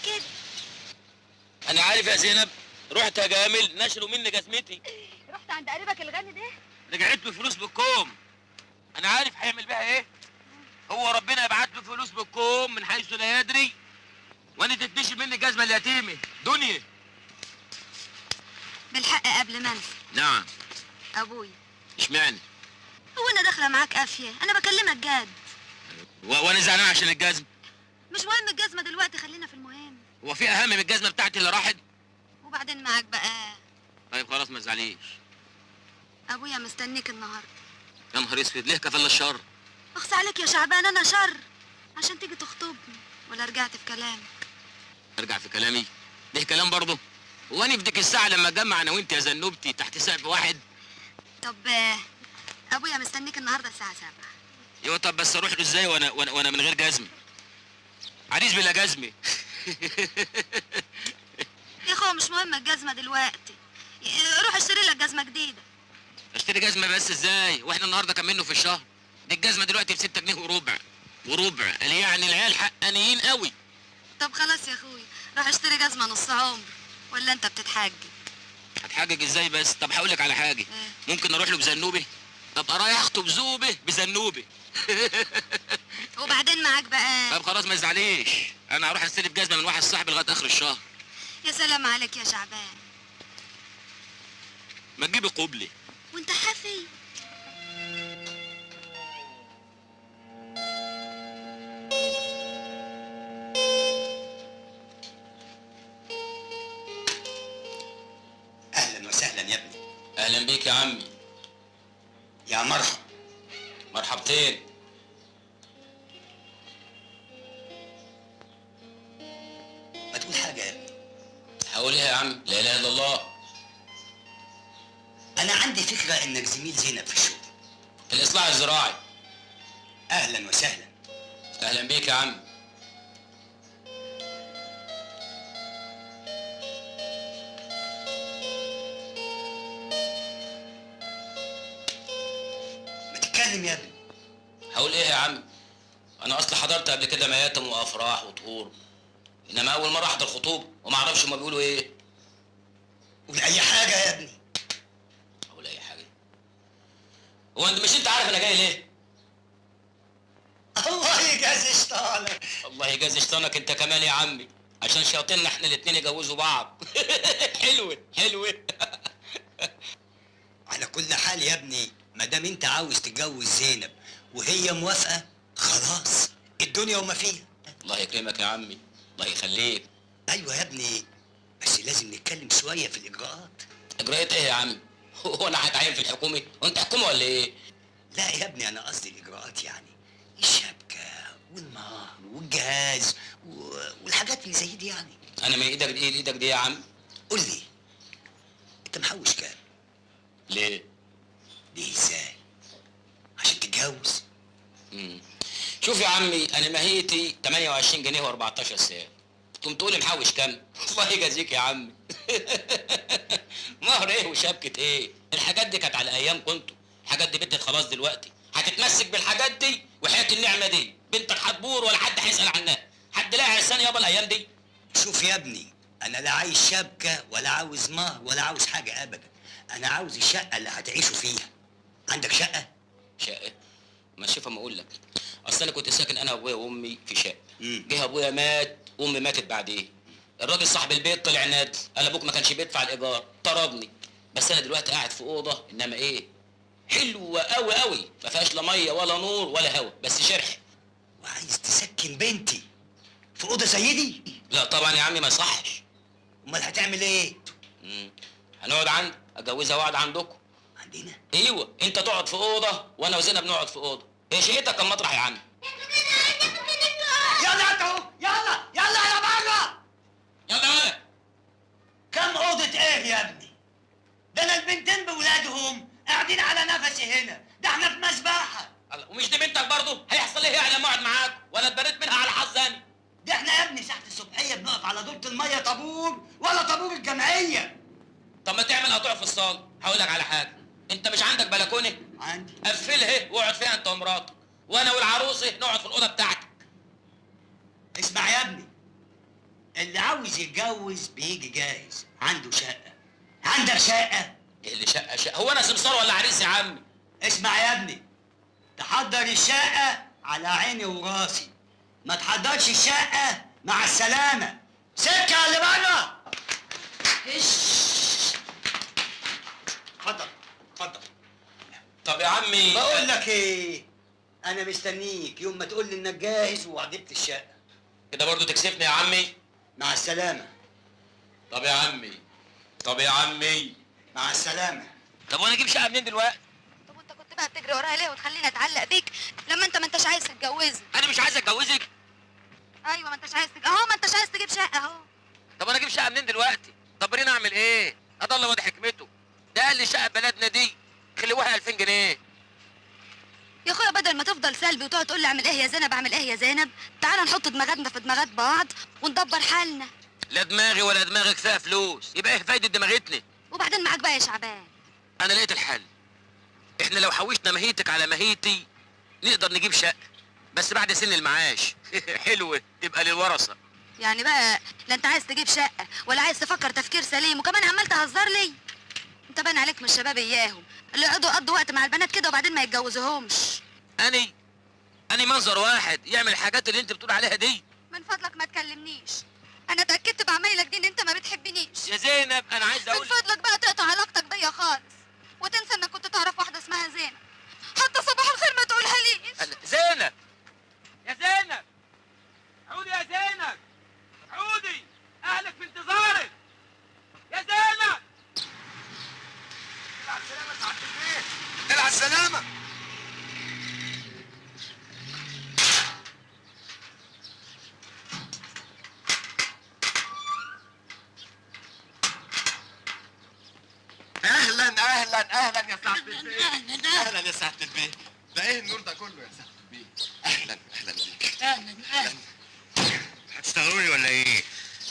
كده؟ انا عارف يا زينب، رحت يا جامل نشروا مني جزمتي. رحت عند قريبك الغني ده؟ رجعت له فلوس بالكوم. انا عارف هيعمل بيها ايه. هو ربنا يبعت له فلوس بالكوم من حيث لا يدري، وانا تتنشل مني الجزمه اليتيمه دنيا. بالحق قبل ما انسى، نعم. ابويا. اشمعنى؟ هو انا داخله معاك قافيه؟ انا بكلمك جد. وانا زعلان عشان الجزمه. مش مهم الجزمه دلوقتي، خلينا في المهم. هو في اهم من الجزمه بتاعتي اللي راحت؟ وبعدين معاك بقى. طيب خلاص ما تزعليش. ابويا مستنيك النهارده. يا نهار اسود، ليه كفل الشر؟ اخص عليك يا شعبان، انا شر عشان تيجي تخطبني ولا رجعت في كلامك؟ ارجع في كلامي؟ ليه كلام برضه؟ هو انا بديك الساعه لما اجمع انا وانت يا زنوبتي تحت سقف واحد؟ طب ابويا مستنيك النهارده الساعه 7. ايوه طب بس اروح له ازاي وانا من غير جزمه؟ عريس بلا جزمه. يا اخويا مش مهم الجزمه دلوقتي، روح اشتري لك جزمه جديده. اشتري جزمه بس ازاي واحنا النهارده كام منه في الشهر؟ دي الجزمه دلوقتي ب 6 جنيه وربع قال يعني العيال حقانيين قوي. طب خلاص يا اخويا، روح اشتري جزمه نص عمر، ولا انت بتتحجج؟ هتحجج ازاي بس؟ طب هقول لك على حاجه. ممكن اروح له بزنوبه؟ ابقى رايح اخطب زوبه بزنوبه. وبعدين معاك بقى. طب خلاص ما تزعليش، انا هروح استلف جزمه من واحد صاحبي لغايه اخر الشهر. يا سلام عليك يا شعبان. ما تجيبي قبلي وانت حافي. اهلا وسهلا يا ابني. اهلا بيك يا عمي. يا مرحب. مرحبتين. ما تقول حاجه يا ابني. هقول ايه يا عم؟ لا اله الا الله. انا عندي فكره انك زميل زينب في الشغل. الاصلاح الزراعي. اهلا وسهلا. اهلا بيك يا عم. ما تتكلم يا ابني. هقول ايه يا عم؟ انا اصلا حضرت قبل كده مياتم وافراح وطهور، انما اول مره احضر خطوبه وما اعرفش هما بيقولوا ايه. قول اي حاجه يا ابني. اقول اي حاجه؟ هو انت مش عارف انا جاي ليه؟ الله يجازي شطانك. الله يجازي شيطانك انت كمان يا عمي، عشان شياطيننا احنا الاتنين يجوزوا بعض. حلوه. على كل حال يا ابني، ما دام انت عاوز تتجوز زينب وهي موافقه، خلاص الدنيا وما فيها. الله يكرمك يا عمي، الله يخليك. ايوه يا ابني، بس لازم نتكلم شويه في الاجراءات. اجراءات ايه يا عم؟ هو انا هتعين في الحكومه وانت حكومه ولا ايه؟ لا يا ابني، انا قصدي الاجراءات يعني الشبكه والمهر والجهاز والحاجات اللي زي دي يعني. انا من ايدك دي لايدك دي يا عم. قول لي، انت محوش كام؟ ليه؟ ليه ازاي؟ عشان تتجوز؟ شوف يا عمي، انا ماهيتي 28 جنيه و14 ساعه، تقوم تقولي محوش كام؟ الله يجازيك يا عمي. مهر ايه وشبكه ايه؟ الحاجات دي كانت على ايام كنتوا، الحاجات دي بنتك خلاص دلوقتي، هتتمسك بالحاجات دي وحياه النعمه دي بنتك هتبور ولا حد هيسال عنها، حد لاقي عرسان يابا الايام دي؟ شوف يا ابني، انا لا عايز شبكه ولا عاوز مهر ولا عاوز حاجه ابدا. انا عاوز الشقه اللي هتعيشوا فيها. عندك شقه؟ شقه؟ ما شوف اما اقول لك، اصل انا كنت ساكن انا وابويا وامي في شقه، مم. جه ابويا مات وامي ماتت بعديه، الراجل صاحب البيت طلع نادي، قال ابوك ما كانش بيدفع الايجار، طردني. بس انا دلوقتي قاعد في اوضه، انما ايه، حلوه قوي قوي، ما فيهاش لا ميه ولا نور ولا هوا، بس شرح. وعايز تسكن بنتي في اوضه زي دي؟ لا طبعا يا عمي ما يصحش. امال هتعمل ايه؟ هنقعد عندي، اتجوزها واقعد عندكم. عندنا؟ ايوه، انت تقعد في اوضه وانا وزينب نقعد في اوضه، هي شقتك كم مطرح يا عم؟ يلا انتوا، يلا يلا بره. يلا. كم اوضه ايه يا ابني؟ ده انا البنتين بولادهم قاعدين على نفسي هنا، ده احنا في مسبحه. ومش دي بنتك برضه؟ هيحصل ايه يعني لما اقعد معاك ولا اتبريت منها على حظاني؟ ده احنا يا ابني ساعه الصبحيه بنقف على دورة الميه طابور ولا طابور الجمعيه. طب ما تعمل قطوع في الصاله. هقول لك على حاجه، انت مش عندك بلكونه؟ عندي. قفلها واقعد فيها انت ومراتك، وانا والعروسه نقعد في الاوضه بتاعتك. اسمع يا ابني، اللي عاوز يتجوز بيجي جاهز، عنده شقة. عندك شقة؟ ايه اللي شقه؟ هو انا سمسار ولا عريس يا عمي؟ اسمع يا ابني، تحضر الشقة على عيني وراسي، ما تحضرش الشقة مع السلامة. سكة اللي بره. اتفضل اتفضل. طب يا عمي بقول لك ايه، انا مستنيك يوم ما تقول لي انك جاهز وعجبت الشقة. كده برضو تكسفني يا عمي؟ مع السلامة. طب يا عمي، طب يا عمي، مع السلامة. طب وانا اجيب شقه منين دلوقتي؟ طب وانت كنت بقى بتجري ورايا ليه وتخليني اتعلق بيك لما انت ما انتش عايز تتجوزني؟ انا مش عايز اتجوزك. ايوه ما انتش عايز اهو ما انتش عايز تجيب شقه اهو. طب انا اجيب شقه منين دلوقتي؟ طب رينا اعمل ايه؟ اضل وادي حكمته. ده قال لي شقه بلدنا دي خلوها 2000 جنيه. يا اخويا بدل ما تفضل سلبي وتقعد تقول لي اعمل ايه يا زينب اعمل ايه يا زينب، تعال نحط دماغاتنا في دماغات بعض وندبر حالنا. لا دماغي ولا دماغك فيها فلوس، يبقى ايه فايده دماغتنا؟ وبعدين معاك بقى يا شعبان. انا لقيت الحل. احنا لو حوشنا مهيتك على مهيتي نقدر نجيب شقه، بس بعد سن المعاش. حلوه تبقى للورثه. يعني بقى لا انت عايز تجيب شقه ولا عايز تفكر تفكير سليم وكمان عمال تهزر لي. انت باين عليك من الشباب اياهم اللي يقعدوا يقضوا وقت مع البنات كده وبعدين ما يتجوزوهمش. اني منظر واحد يعمل الحاجات اللي انت بتقول عليها دي. من فضلك ما تكلمنيش، انا اتاكدت بعمايلك دي ان انت ما بتحبنيش. يا زينب انا عايز اقول من فضلك بقى تقطع علاقتك بيا خالص وتنسى انك كنت تعرف واحده اسمها زينب، حتى صباح الخير ما تقولها ليش. زينب، يا زينب عودي، يا زينب عودي، اهلك في انتظارك يا زينب. العب السلامه سعاده البيت، العب السلامه. اهلا اهلا اهلا يا سعاده البيت. اهلا يا سعاده البيت. ده ايه النور ده كله يا سعاده البيت؟ اهلا اهلا بيك. اهلا. هتشتغلوني ولا ايه؟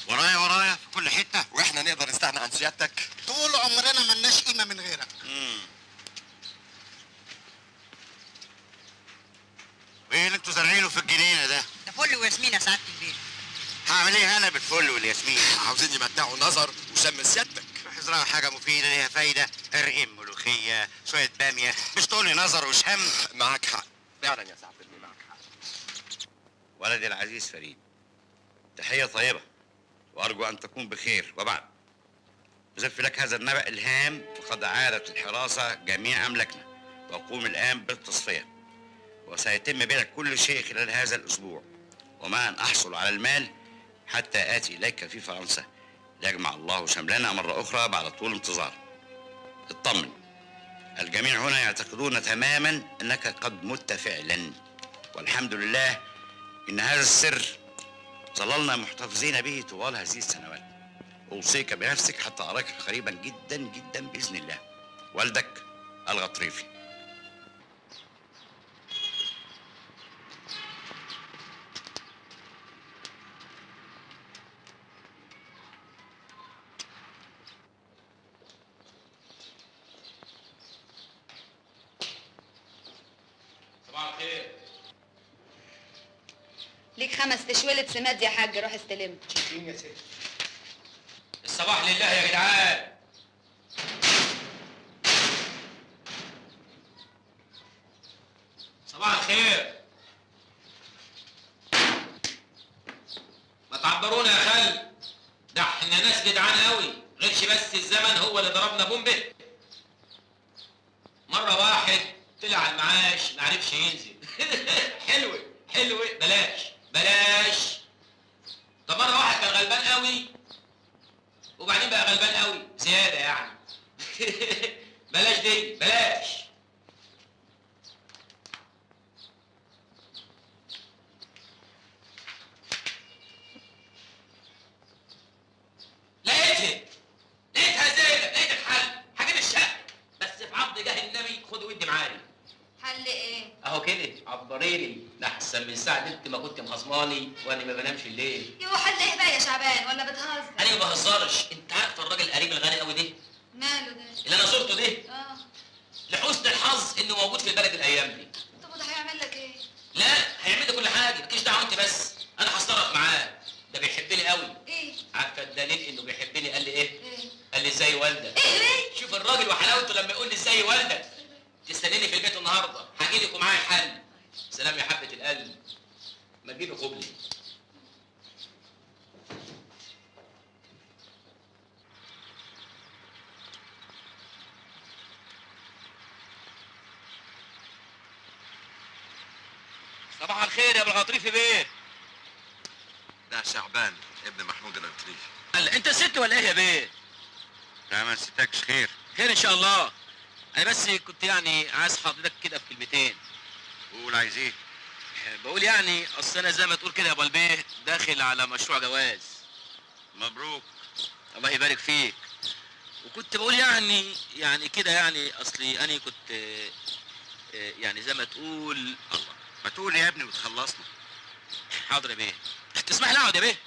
ورايا في كل حته، واحنا نقدر نستغنى عن سيادتك؟ طول عمرنا ملناش قيمه من غيرك. وايه اللي انتوا زارعينه في الجنينه ده؟ ده فل وياسمين يا سعاده البيت. هعمل ايه انا بالفل والياسمين؟ عاوزين يمتعوا نظر وشم سيادتك. يزرعوا حاجه مفيده ليها فايده، ارقم ملوخيه، شويه باميه، مش تقول لي نظر وشم. معاك حق فعلا يا سعاده البيت، معاك حق. ولدي العزيز فريد، تحية طيبة وأرجو أن تكون بخير. وبعد أزف لك هذا النبأ الهام، فقد عادت الحراسة جميع أملاكنا وأقوم الآن بالتصفية، وسيتم بيع كل شيء خلال هذا الأسبوع، وما أن أحصل على المال حتى آتي إليك في فرنسا ليجمع الله شملنا مرة أخرى بعد طول انتظار. اطمن، الجميع هنا يعتقدون تماما أنك قد مت فعلا، والحمد لله إن هذا السر ظللنا محتفظين به طوال هذه السنوات. أوصيك بنفسك حتى أراك قريبا جدا جدا بإذن الله. والدك الغطريفي. صباح الخير. ليك 5 تشويلة سماد يا حاج، روح استلم. شايفين يا ست؟ الصباح لله يا جدعان. صباح الخير. ما تعبرونا يا خل، ده احنا ناس جدعان قوي، غيرش بس الزمن هو اللي ضربنا بومبه. مرة واحد طلع على المعاش ما عرفش ينزل. حلوة حلوة، بلاش. طب مرة واحد كان غلبان قوي وبعدين بقى غلبان قوي زيادة يعني. بلاش دي، بلاش. لقيتها زينب، لقيت الحل، هجيب الشقة بس في عبد جاه النبي خد ودي معايا. حل ايه؟ اهو كده عبريني، ده احسن من ساعة انت ما كنت مخصماني وانا ما بنامش الليل. يو حل ايه بقى يا شعبان ولا بتهزر؟ انا ما بهزرش، انت عارف الراجل القريب الغني قوي ده ماله ده؟ اللي انا زرته ده؟ اه. لحسن الحظ انه موجود في البلد الايام دي. طب وده هيعمل لك ايه؟ لا هيعمل لي كل حاجه، مالكيش دعوه انت بس، انا هتصرف معاه، ده بيحبني قوي. ايه زي والدك. تستنيني في البيت النهارده، هاجي لك ومعايا الحل. سلام يا حبه القلب. ما تجيبي قبلي. صباح الخير يا ابو الغطريفي بيه. ده شعبان ابن محمود القطريفي. قال انت ست ولا ايه يا بيه؟ لا ما نسيتكش خير. خير ان شاء الله. انا بس كنت يعني عايز حضرتك كده في كلمتين. قول عايز ايه؟ بقول يعني اصل انا زي ما تقول كده يا ابو البيه داخل على مشروع جواز. مبروك. الله يبارك فيك. وكنت بقول يعني كده يعني اصلي انا كنت يعني زي ما تقول. الله ما تقول يا ابني وتخلصنا. حاضر يا بيه. تسمح لي اقعد يا بيه؟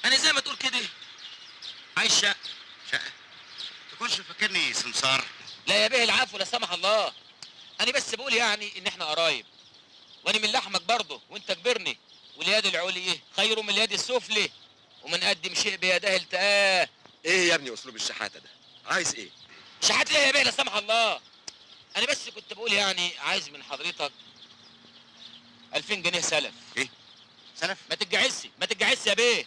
انا زي ما تقول كده عايز شقه. شقة؟ تكونش فاكرني سمسار؟ لا يا بيه العفو لا سمح الله. انا بس بقول يعني ان احنا قرايب، وانا من لحمك برضه وانت كبرني، واليد العليا خير من اليد السفلى، ومن قدم شيء بيده التقاه. ايه يا ابني اسلوب الشحاته ده؟ عايز ايه؟ شحات ليه يا بيه لا سمح الله؟ انا بس كنت بقول يعني عايز من حضرتك 2000 جنيه سلف. ايه؟ سلف؟ ما تتجعزش يا بيه.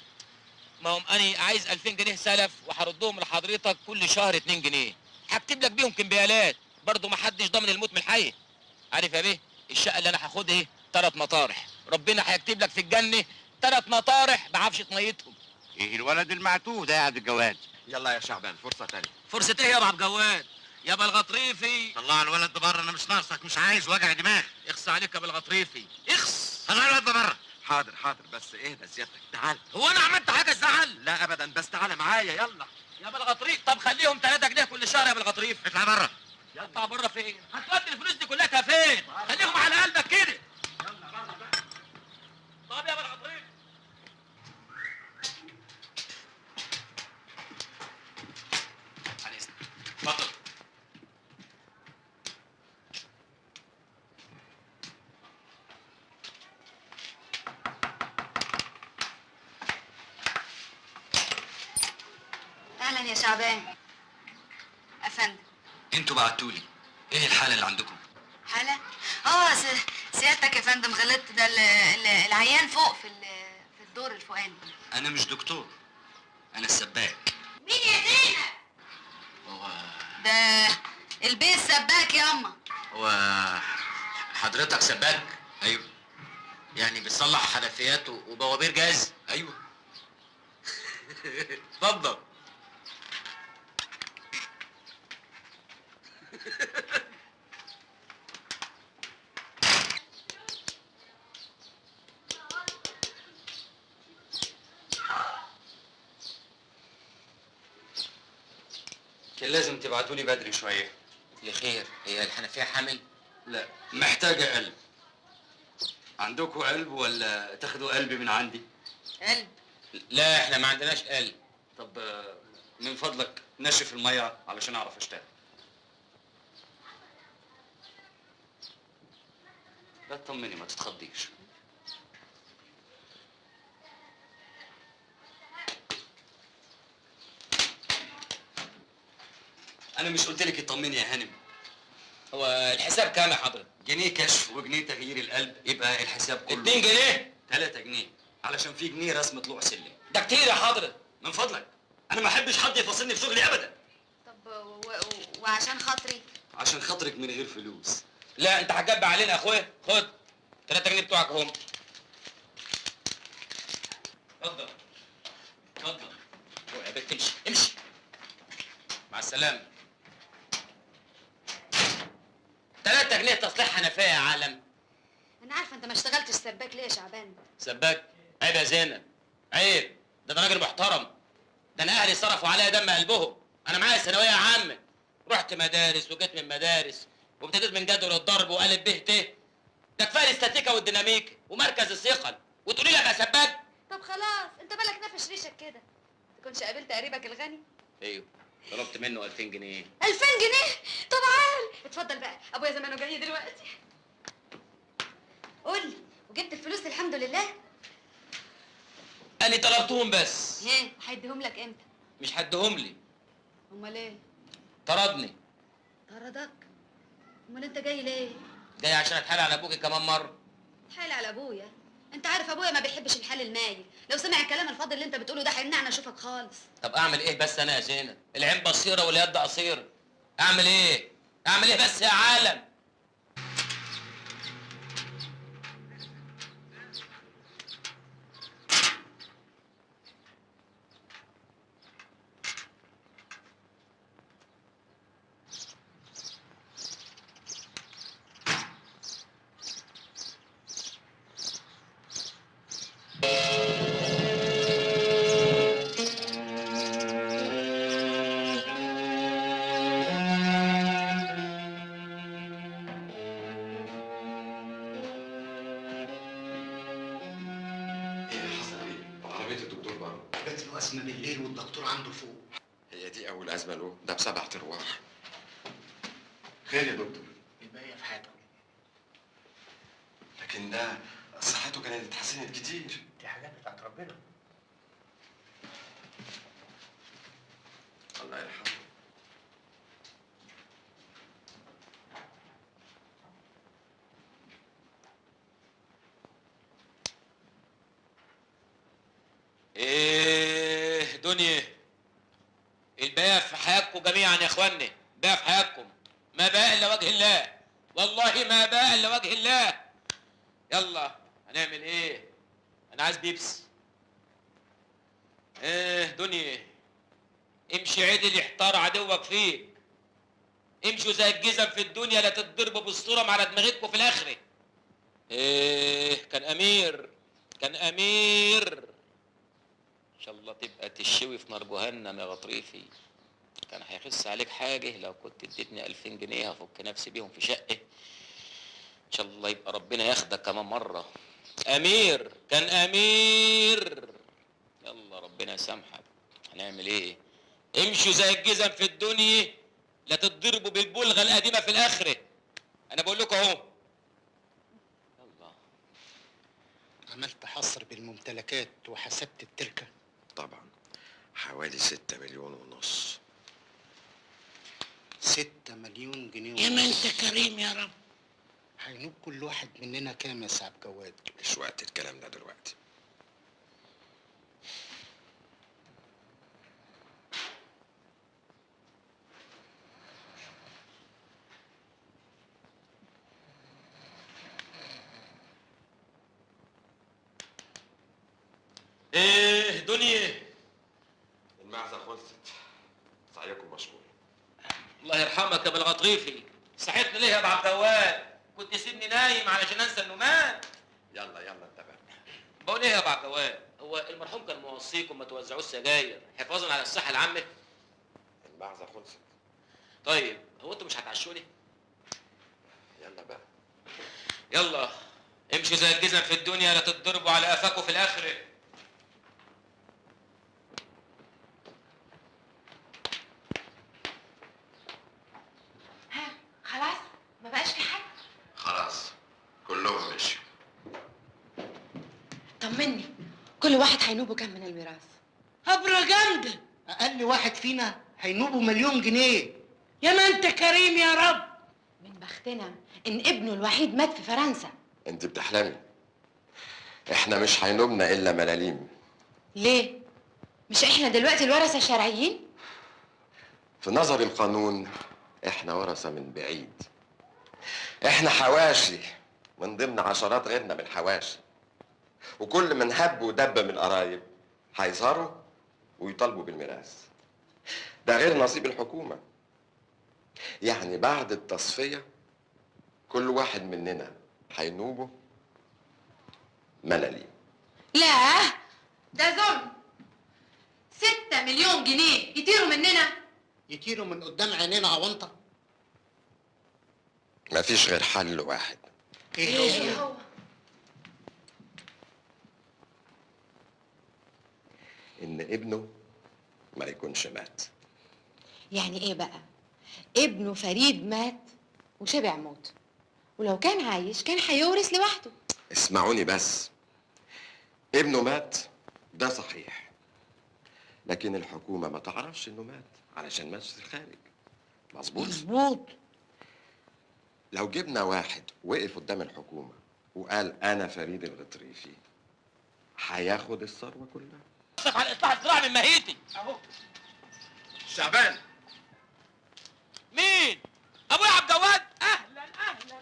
ما هم انا عايز 2000 جنيه سلف وهردهم لحضرتك كل شهر 2 جنيه. هكتب لك بيهم كمبيالات، برضه ما حدش ضامن الموت من الحي. عارف يا بيه الشقه اللي انا هاخدها ايه؟ 3 مطارح، ربنا هيكتب لك في الجنه 3 مطارح بعفشه ميتهم. ايه الولد المعتوه ده قاعد الجواز؟ يلا يا شعبان فرصه تانية. فرصه ايه يا ابو عبد الجواد؟ يا ابو الغطريفي طلع الولد ده بره، انا مش ناقصك، مش عايز وجع دماغ. اخص عليك يا ابو الغطريفي اخص. طلع الولد ده بره. حاضر بس اهدى سيادتك تعال. هو انا عملت حاجه تزعل؟ لا ابدا بس تعالى معايا يلا. يا ابو الغطريف طب خليهم 3 جنيه كل شهر يا ابو الغطريف. اطلع بره. يطلع بره فين؟ هتودي الفلوس دي كلها فين؟ خليهم على قلبك كده. طب يا ابو الغطريف. على اذنك. اتفضل. اهلا يا شعبان. افندم. انتوا بعتولي. ايه الحالة اللي عندكم؟ حالة؟ سيادتك يا فندم غلطت. ده العيان فوق في الدور الفوقاني. انا مش دكتور، انا السباك. مين يا زينب؟ ده البيه السباك ياما. هو حضرتك سباك؟ ايوه. يعني بتصلح حنفيات وبوابير جاز؟ ايوه. اتفضل. كان لازم تبعتولي بدري شوية. لخير، هي الحنفيه حامل؟ لا، محتاجة قلب. عندكم قلب ولا تاخدوا قلب من عندي؟ قلب؟ لا احنا ما عندناش قلب. طب من فضلك نشف المية علشان اعرف اشتغل. لا تطمني ما تتخضيش. انا مش قلت لك اطمني يا هانم؟ هو الحساب كام يا حضرتك؟ جنيه كشف وجنيه تغيير القلب، يبقى الحساب كله 2 جنيه؟ 3 جنيه علشان في جنيه رسم طلوع سلم. ده كتير يا حضرتك. من فضلك انا ما احبش حد يفصلني في شغلي ابدا. طب وعشان خاطري؟ عشان خاطرك من غير فلوس. لا انت هتجب علينا يا اخويا. خد 3 جنيه بتوعك اهم. اتفضل اتفضل. روح يا بنت امشي امشي. مع السلامة. 3 جنيه تصليح حنفية يا عالم. انا عارفه انت ما اشتغلتش سباك ليه يا شعبان؟ سباك؟ عيب يا زينب عيب. ده انا راجل محترم. ده انا اهلي صرفوا عليا دم قلبهم. انا معايا ثانويه عامه، رحت مدارس وجيت من مدارس وابتديت من جدول الضرب وقالب ب ت. ده كفايه الاستاتيكا والديناميكا ومركز الثقل وتقولي لي ابقى سباك؟ طب خلاص انت بالك نافش ريشك كده. تكونش قابلت قريبك الغني؟ ايوه طلبت منه 2000 جنيه. 2000 جنيه؟ طب عال اتفضل بقى، ابويا زمانه جاي دلوقتي. قول لي وجبت الفلوس الحمد لله؟ انا طلبتهم بس. ايه هيديهم لك امتى؟ مش هديهم لي. امال ايه؟ طردني. طردك؟ امال انت جاي ليه؟ جاي عشان اتحايل على ابوكي كمان مره. تحايل على ابويا؟ انت عارف ابويا ما بيحبش الحال المايل، لو سمع الكلام الفاضي اللي انت بتقوله ده هيمنعنا اشوفك خالص. طب اعمل ايه بس انا يا زينب؟ العين بصيره واليد قصيره. اعمل ايه؟ اعمل ايه بس يا عالم؟ أزمة بالليل والدكتور عنده فوق. هي دي أول أزمة له، ده ب7 أرواح. خير يا دكتور؟ الباقية في حياته. لكن ده صحته كانت اتحسنت كتير. دي حاجات بتاعت ربنا. الله يرحمه. ايه دنيا، الباقي في حياتكم جميعا يا اخواني، الباقي في حياتكم، ما باقي الا وجه الله، والله ما باقي الا وجه الله. يلا هنعمل ايه؟ انا عايز بيبسي. ايه دنيا، امشي عدل يحتار عدوك فيك، امشوا زي الجزم في الدنيا لا تتضربوا بالصورة على دماغتكم في الاخره. ايه كان امير، كان امير، ان شاء الله تبقى تشوي في نار جهنم يا غطريفي. كان هيخس عليك حاجه لو كنت اديتني 2000 جنيه هفك نفسي بيهم في شقه. ان شاء الله يبقى ربنا ياخدك كمان مره. امير كان امير. يلا ربنا يسامحك، هنعمل ايه؟ امشوا زي الجزم في الدنيا لا تتضربوا بالبلغه القديمه في الاخره. انا بقول لكم اهو. يلا. عملت حصر بالممتلكات وحسبت التركة. طبعا حوالي 6 مليون ونص. 6 مليون جنيه يا ما انت كريم يا رب. هينوب كل واحد مننا كام يا سعد جواد؟ مش وقت الكلام ده دلوقتي. ايه دنيا، المعزة خلصت. سعيكم مشكور. الله يرحمك يا بالغطريفي. صحيتني ليه يا ابو عبد الجواد؟ كنت سيبني نايم علشان انسى انه مات. يلا انت بقى. بقول ايه يا ابو عبد الجواد؟ هو المرحوم كان موصيكم ما توزعوش سجاير حفاظا على الصحه العامه؟ المعزة خلصت. طيب هو انتوا مش هتعشوني؟ يلا بقى. يلا امشوا زي الجزم في الدنيا لا تتضربوا على قفاكوا في الاخره. ها خلاص ما بقاش في حد. خلاص كلهم مشوا. طمني، كل واحد هينوبه كام من الميراث؟ هبرة جامدة. أقل واحد فينا هينوبه 1,000,000 جنيه. يا ما انت كريم يا رب. من بختنا إن ابنه الوحيد مات في فرنسا. انت بتحلمي. احنا مش هينوبنا الا ملاليم. ليه؟ مش احنا دلوقتي الورثة الشرعيين؟ في نظر القانون احنا ورثة من بعيد. احنا حواشي من ضمن عشرات غيرنا من الحواشي، وكل من هب ودب من القرايب هيظهروا ويطالبوا بالميراث. ده غير نصيب الحكومة. يعني بعد التصفية كل واحد مننا هينوبه ملاليم. لا ده ظلم. 6 مليون جنيه يطيروا مننا. يطيروا من قدام عينينا عوانطة. مفيش غير حل واحد. ايه هو؟ ان ابنه ما يكونش مات. يعني ايه بقى؟ ابنه فريد مات وشبع موت، ولو كان عايش كان هيورث لوحده. اسمعوني بس. ابنه مات ده صحيح، لكن الحكومة ما تعرفش انه مات علشان ماشي الخارج. مظبوط. مظبوط. لو جبنا واحد وقف قدام الحكومة وقال أنا فريد الغطريفي هياخد الثروة كلها. قصدك على الاصلاح الزراعي من ماهيتي اهو. شعبان. مين؟ ابويا عبد الجواد. اهلا اهلا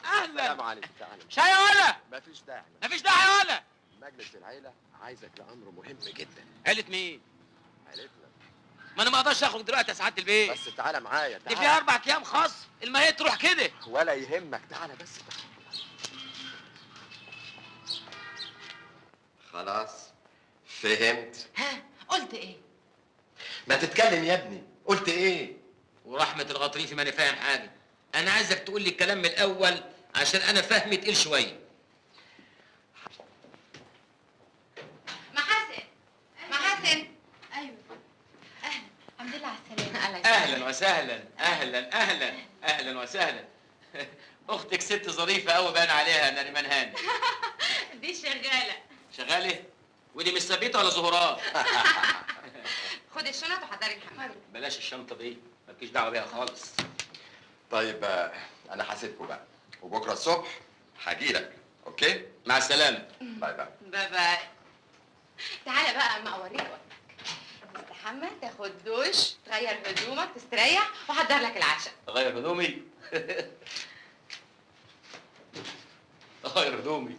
اهلا. السلام عليكم. تعالى. شاي يا ولا؟ مفيش داعي. مفيش داعي يا ولا. مجلس العيلة عايزك لأمر مهم جدا. عيلة مين؟ عيلتنا. ما انا ما اقدرش اخرج دلوقتي يا سعاده البيت. بس تعالى معايا. دي تعالى. فيها 4 ايام خاص، الماهيه تروح كده. ولا يهمك. تعالى بس. تعالى. خلاص فهمت. ها قلت ايه؟ ما تتكلم يا ابني. قلت ايه؟ ورحمه الغطريفي ماني فاهم حاجه. انا عايزك تقول لي الكلام من الاول عشان انا فهمي تقيل شويه. محسن. محسن. ايوه. اهلا. الحمد لله على السلامه. اهلا وسهلا اهلا اهلا اهلا وسهلا. اختك ست ظريفه قوي باين عليها نريمان هاني. دي شغاله. شغاله؟ ودي مش ثابته ولا زهورات؟ خد الشنط وحضري الحمام. بلاش الشنطه دي، مالكيش دعوه بيها خالص. طيب انا هسيبكم بقى وبكره الصبح هجيلك. اوكي؟ مع السلامه. باي باي. باي باي. تعالى بقى اما اوريك وقتك. تستحمى، تاخد دوش، تغير هدومك، تستريح، واحضر لك العشاء. اغير هدومي؟ اغير هدومي.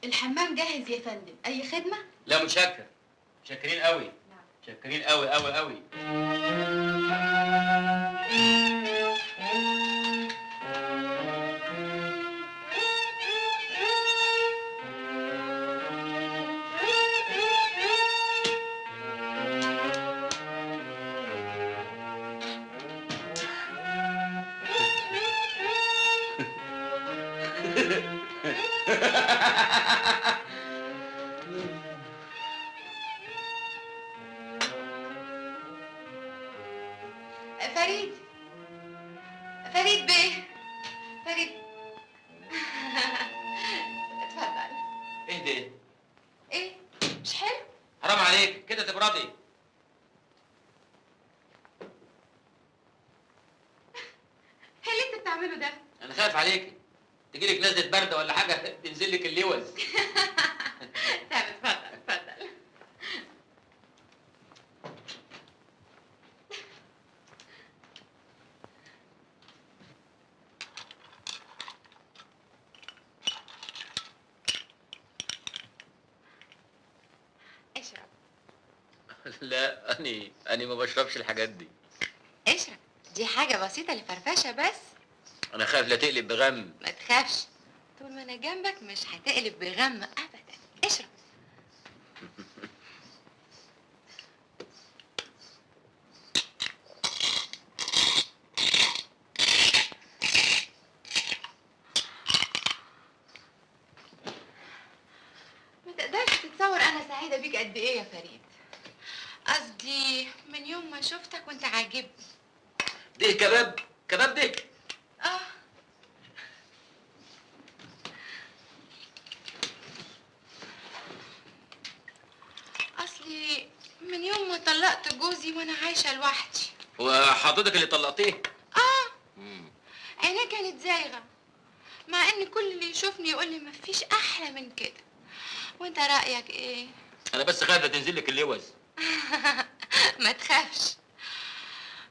الحمام جاهز يا فندم، اي خدمه؟ لا متشكر. متشكرين قوي. متشكرين قوي قوي قوي. فريد. فريد بيه. فريد. اتفضل. ايه ده؟ ايه؟ مش حلو؟ حرام عليك كده تبردي. ايه اللي انت بتعمله ده؟ انا خايف عليك تجيلك نزله برد ولا حاجه تنزل لك اللوز. طب اتفضل اتفضل. اشرب. لا اني ما بشربش الحاجات دي. اشرب، دي حاجة بسيطة لفرفشة بس. انا خايف لا تقلب بغم. ما تخافش، طول ما انا جنبك مش هتقلب بغم ابدا. اشرب. ما تقدرش تتصور انا سعيدة بيك قد ايه يا فريد. قصدي من يوم ما شفتك وانت عاجبني. ده كباب كباب ده. اه. اصلي من يوم ما طلقت جوزي وانا عايشه لوحدي. وحضرتك اللي طلقتيه؟ اه. عينيه كانت زايغه، مع ان كل اللي يشوفني يقول لي مفيش احلى من كده. وانت رايك ايه؟ انا بس خايف لا تنزل لك اللوز. ما تخافش،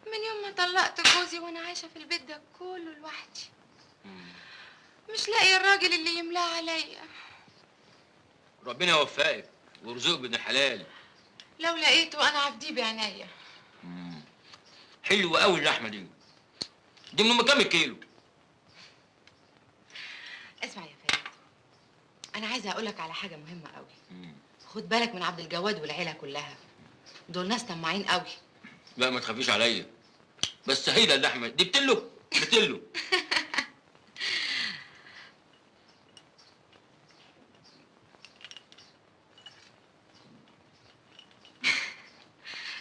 من يوم ما طلقت جوزي وانا عايشه في البيت ده كله لوحدي، مش لاقي الراجل اللي يملاه عليا. ربنا يوفقك ويرزقك بابن الحلال. لو لقيته انا عبديه بعينيا. حلوه قوي اللحمه دي. دي من كام كيلو؟ اسمع يا فريد، انا عايزه اقول لك على حاجه مهمه قوي. خد بالك من عبد الجواد والعيله كلها، دول ناس طماعين قوي. لا ما تخافيش عليا، بس هيدا اللحمه دي بتلو بتلو.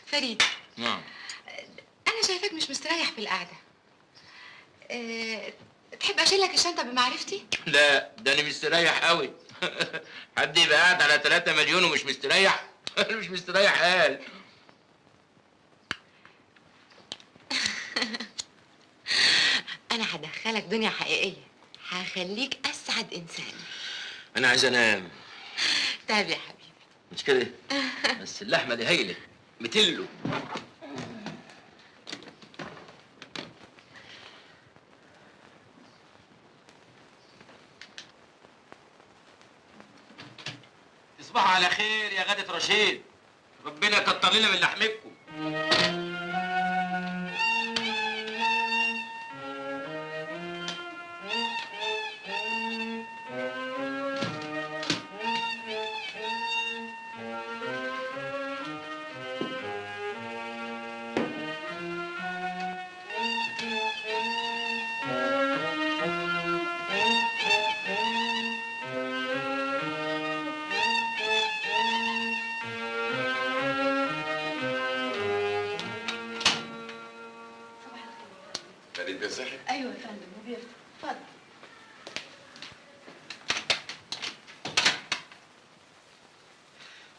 فريد. نعم. انا شايفاك مش مستريح في القعده. تحب اشيل لك الشنطه بمعرفتي؟ لا ده انا مستريح قوي. حد يبقى قاعد على 3 مليون ومش مستريح؟ انا مش مستريح قال. انا هدخلك دنيا حقيقيه، هخليك اسعد انسان. انا عايز انام. طيب يا حبيبي. مش كده؟ بس اللحمه دي هايله متلو. تصبحوا على خير يا غادة رشيد، ربنا يكتر لنا من لحمكم. فريد بيصحي؟ ايوه يا فندم، هو بيفتح. اتفضل.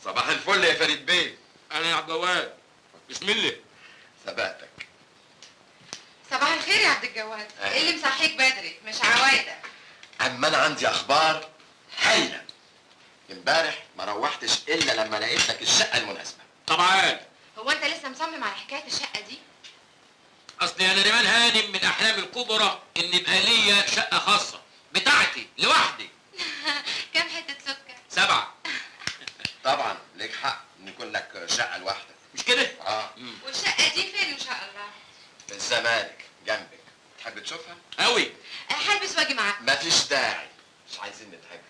صباح الفل يا فريد بيه. انا يا عبد الجواد. بسم الله. سبقتك. صباح الخير يا عبد الجواد. ايه اللي مصحيك بدري؟ مش عوايدة. اما انا عندي اخبار هايله. امبارح ما روحتش الا لما لقيت لك الشقه المناسبه. طبعا. هو انت لسه مصمم على حكايه الشقه دي؟ اصلي انا ريمان هانم من احلامي الكبرى ان يبقى ليا شقه خاصه بتاعتي لوحدي. كام حته سكر؟ 7. طبعا ليك حق ان يكون لك شقه لوحدك. مش كده؟ اه. والشقه دي فين ان شاء الله؟ في الزمالك جنبك. تحب تشوفها؟ قوي. هلبس واجي معاك. مفيش داعي، مش عايزين نتحجج.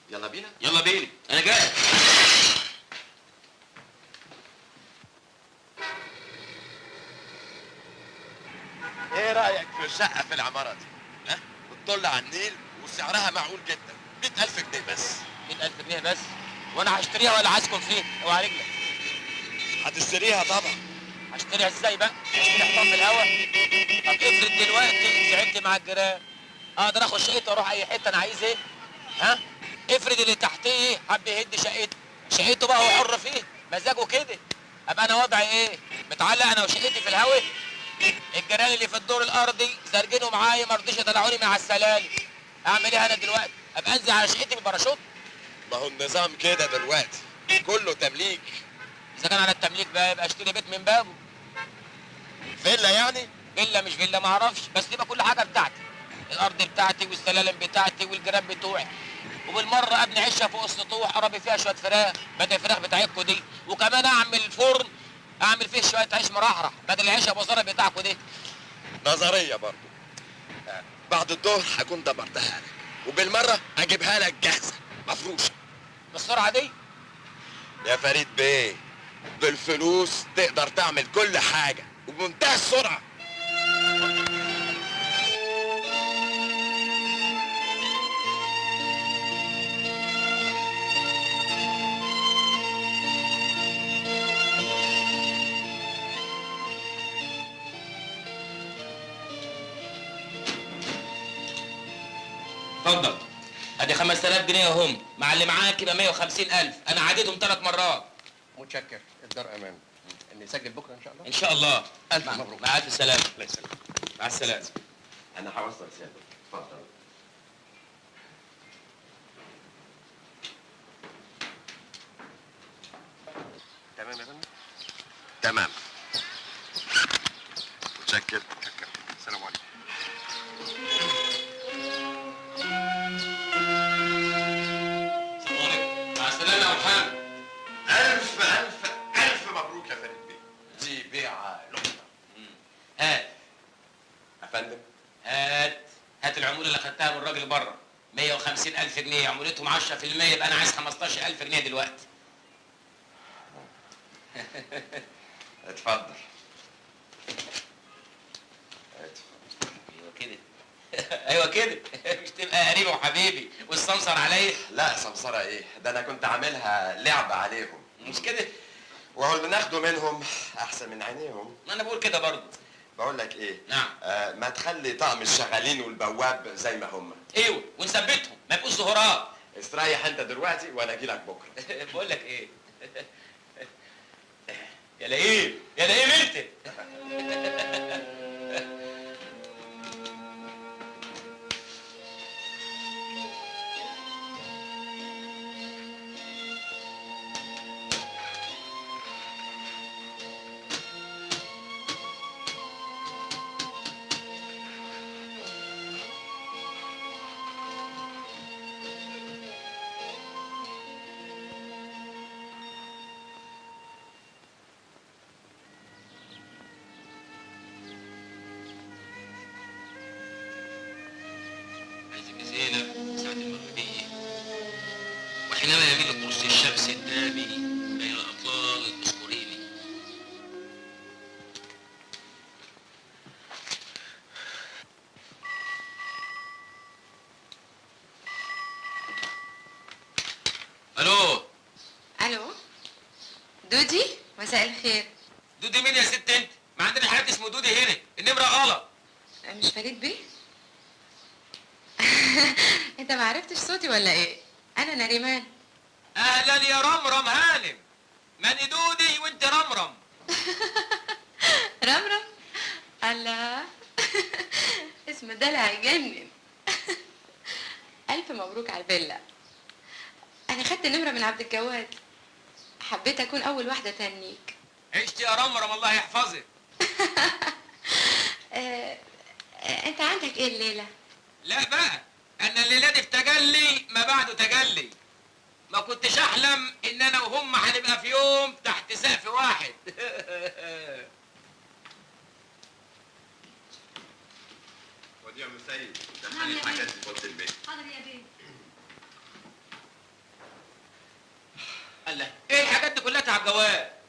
يلا بينا؟ يلا بينا، انا جاهز. ايه رايك في شقه في العماره دي؟ ها؟ بتطل على النيل وسعرها معقول جدا. 100,000 جنيه بس. 100,000 جنيه بس؟ وانا هشتريها ولا هسكن فيها؟ اوعى رجلك. هتشتريها طبعا. هشتريها ازاي بقى؟ هشتري حطام في الهوا؟ طب افرض دلوقتي زعلت مع الجيران، اقدر اخد شقتي واروح اي حته انا عايز ايه؟ ها؟ افرض اللي تحتيه حب يهد شقته بقى هو حر فيه، مزاجه كده. ابقى انا وضعي ايه؟ متعلق انا وشقتي في الهوا؟ الجيران اللي في الدور الارضي زرجنوا معايا ما رضيش يطلعوني مع السلالم. اعمل ايه انا دلوقتي؟ ابقى انزل على شقتي بالباراشوت؟ ما هو النظام كده دلوقتي، كله تمليك. اذا كان على التمليك بقى يبقى اشتري بيت من بابه. فيلا يعني؟ فيلا مش فيلا ما اعرفش، بس يبقى كل حاجه بتاعتي. الارض بتاعتي والسلالم بتاعتي والجيران بتوعي. وبالمره ابني عشه فوق السطوح اربي فيها شويه فراخ بدل الفراخ بتاعتكوا دي، وكمان اعمل فرن اعمل فيه شويه عيش مرحرح بدل العيش ابو زرع بتاعكوا دي. نظريه برضه. بعد الظهر هكون دبرتها لك، وبالمره اجيبها لك جاهزه مفروشه. بالسرعه دي؟ يا فريد بيه، بالفلوس تقدر تعمل كل حاجه وبمنتهى السرعه. اتفضل. ادي 5000 جنيه اهم، مع اللي معاك يبقى 150,000، انا عديتهم 3 مرات. متشكر. الدار امان. نسجل بكره ان شاء الله. ان شاء الله. الف مبروك. مع الف سلامه. الله يسلمك. مع السلامه. انا هوصل سيادتك. اتفضل. تمام يا فندم؟ تمام. متشكر. السلام عليكم. مع السلامه يا محمد. ألف مبروك يا فريد بيه. دي بيعة لقطة. هات. يا فندم؟ هات العمولة اللي خدتها من الراجل بره. 150,000 جنيه، عمولتهم 10%، يبقى أنا عايز 15,000 جنيه دلوقتي. اتفضل. أيوه كده. أيوه كده. مش تبقى قريبي وحبيبي والسمسر عليا؟ لا سمسرة ايه؟ ده انا كنت عاملها لعبة عليهم. مش كده؟ وهو اللي ناخده منهم احسن من عينيهم. ما أنا بقول كده برضه. بقول لك ايه؟ نعم. ما تخلي طقم الشغالين والبواب زي ما هم. ايوه ونثبتهم ما يبقوش ظهورات. استريح انت دلوقتي وانا اجي لك بكره. بقول لك ايه؟ يا لئيم يا لئيم انت. زينب ساعة المغربية وحينما يميل قرص الشمس الدامي بين الأطلال اذكريني. ألو. الو دودي، مساء الخير. دودي مين يا ست انت؟ ما عندنا حد اسمه دودي هنا، النمرة غلط. مش فريد بيه؟ انت ما عرفتش صوتي ولا ايه؟ انا نريمان. أهلا يا رمرم هانم، ماني دودي وانت رمرم. رمرم؟ الله. اسم دلع يجنن. الف مبروك على الفيلا. انا خدت النمره من عبد الجواد، حبيت اكون اول واحده تهنيك. عشت يا رمرم الله يحفظك. انت عندك ايه الليله؟ لا بقى، انا الليله دي في تجلي ما بعده تجلي. ما كنتش احلم ان انا وهم هنبقى في يوم تحت سقف واحد. ودي يا ام سيد، نعم يا دخلي الحاجات بيه. في اوضه البيت. حاضر يا بيه. الله، ايه الحاجات دي كلها على الجواب؟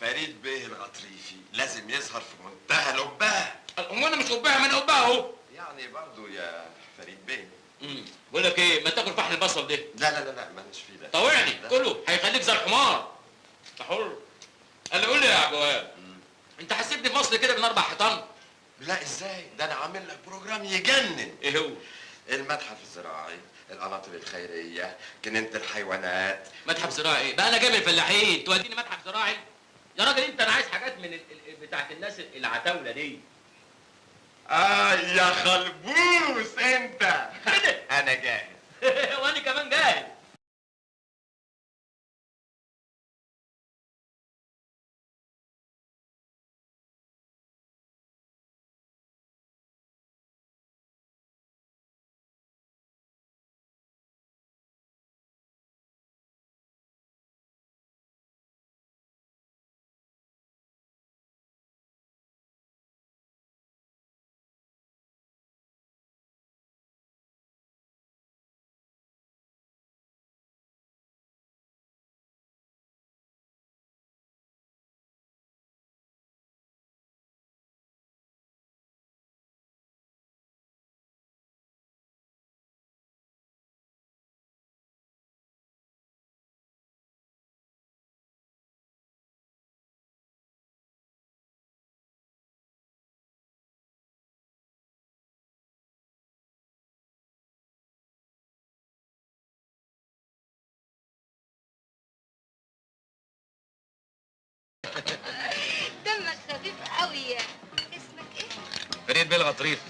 فريد بيه الغطريفي لازم يظهر في منتهى الأبهة. امال انا مش قبها، ما انا قبها اهو. يعني برضه يا فريد بيه. بقول لك ايه، ما تاكل فحل البصل ده. لا مالناش فيه ده. طوعني كله هيخليك زي الحمار. انت حر. قال قول لي يا جواب، انت حسيتني في مصر كده من 4 حيطان؟ لا ازاي؟ ده انا عامل لك بروجرام يجنن. ايه هو؟ المتحف الزراعي، القناطر الخيريه، جنينه الحيوانات. متحف زراعي ايه؟ بقى انا جاي من الفلاحين توديني متحف زراعي؟ يا راجل انت، انا عايز حاجات من بتاعت الناس العتاوله دي. يا خلبوس انت. انا جاهز. وانا كمان جاهز. دمك خفيف قوي يا. اسمك ايه؟ فريد بيه الغطريف.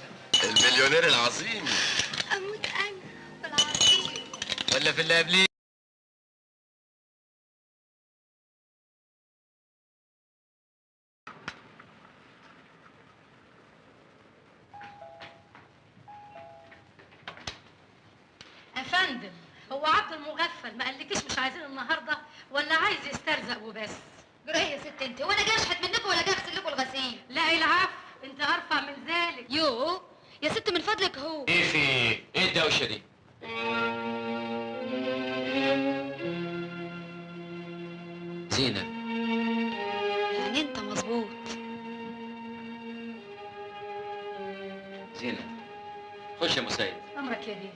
المليونير العظيم. اموت انا بالعظيم. ولا في اللي قبليه؟ يا فندم، هو عبد المغفل ما قالكيش مش عايزين النهارده ولا عايز يسترزق وبس؟ جرى ايه يا ست انت؟ وانا جاي اشحت منكم ولا جاي اغسل لكم الغسيل؟ لا العفو، انت ارفع من ذلك. يو يا ست من فضلك هو. ايه في ايه الدوشه دي؟ زينب. يعني انت مظبوط. زينب خش يا مسيد. امرك يا بيه.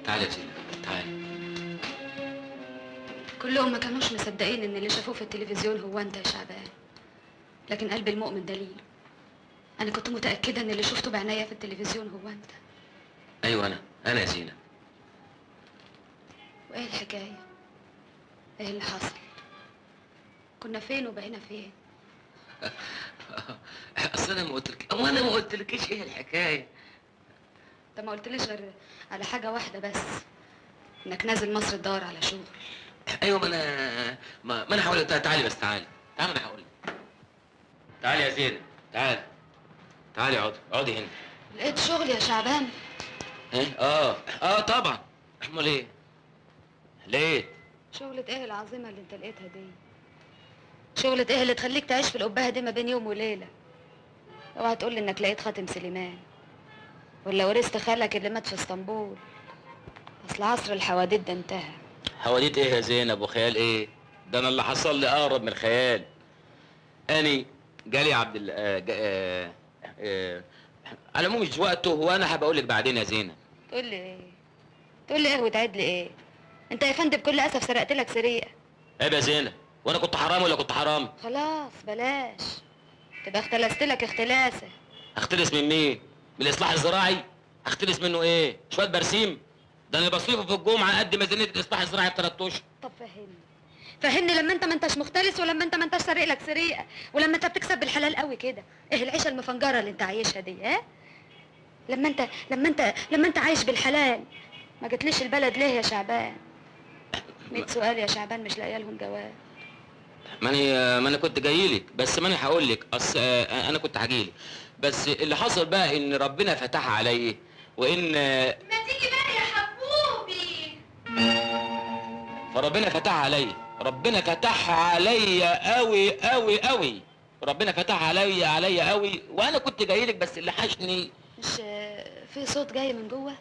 تعالي يا زينب تعالي. كلهم ما كانوش مصدقين ان اللي شافوه في التلفزيون هو انت يا شعبان، لكن قلب المؤمن دليل. انا كنت متاكده ان اللي شفته بعناية في التلفزيون هو انت. ايوه انا يا زينب. وايه الحكايه؟ ايه اللي حصل؟ كنا فين وبقينا فين؟ اصل انا ما قلتلكيش ايه الحكايه. انت ما قلتليش غير على حاجه واحده بس، انك نازل مصر تدور على شغل. ايوه ما انا هقول لك. تعالي بس، تعالي انا هقول لك. تعالي يا زينب، تعالي اقعدي هنا. لقيت شغل يا شعبان؟ ايه؟ طبعا. امال ايه؟ لقيت شغلة ايه العظيمة اللي انت لقيتها دي؟ شغلة ايه اللي تخليك تعيش في القبهة دي ما بين يوم وليلة؟ اوعى تقول لي انك لقيت خاتم سليمان ولا ورثت خالك اللي مات في اسطنبول. اصل عصر الحواديت ده انتهى. حواديت ايه يا زينب وخيال ايه؟ ده انا اللي حصل لي اقرب من الخيال. اني جالي عبد على العموم مش وقته، وانا هبقول لك بعدين يا زينب. تقول لي ايه؟ تقول لي ايه وتعد لي ايه؟ انت يا فندم بكل اسف سرقت لك سرقه. عيب يا زينب، وانا كنت حرامي ولا كنت حرامي؟ خلاص بلاش، تبقى اختلست لك اختلاسه. اختلس من مين؟ من الاصلاح الزراعي؟ اختلس منه ايه؟ شويه برسيم؟ ده انا بصرفه في الجمعه قد ميزانيه الاصلاح الزراعي ب 3 اشهر. طب فهمني لما انت ما انتش مختلس، ولما انت ما انتش سارق لك سرقه، ولما انت بتكسب بالحلال قوي كده. ايه العيشه المفنجره اللي انت عايشها دي؟ ها؟ لما انت عايش بالحلال ما جتليش البلد ليه يا شعبان؟ 100 سؤال يا شعبان مش لاقيه لهم جواب. ما انا كنت جاي لك، بس ما انا هقول لك. اصل انا كنت هاجي لك، بس اللي حصل بقى ان ربنا فتح عليا، وان ما تيجي بقى يا حبوبي. فربنا فتح عليا، ربنا فتح عليا قوي قوي قوي، ربنا فتح عليا قوي، وانا كنت جاي لك، بس اللي حشني مش في صوت جاي من جوه؟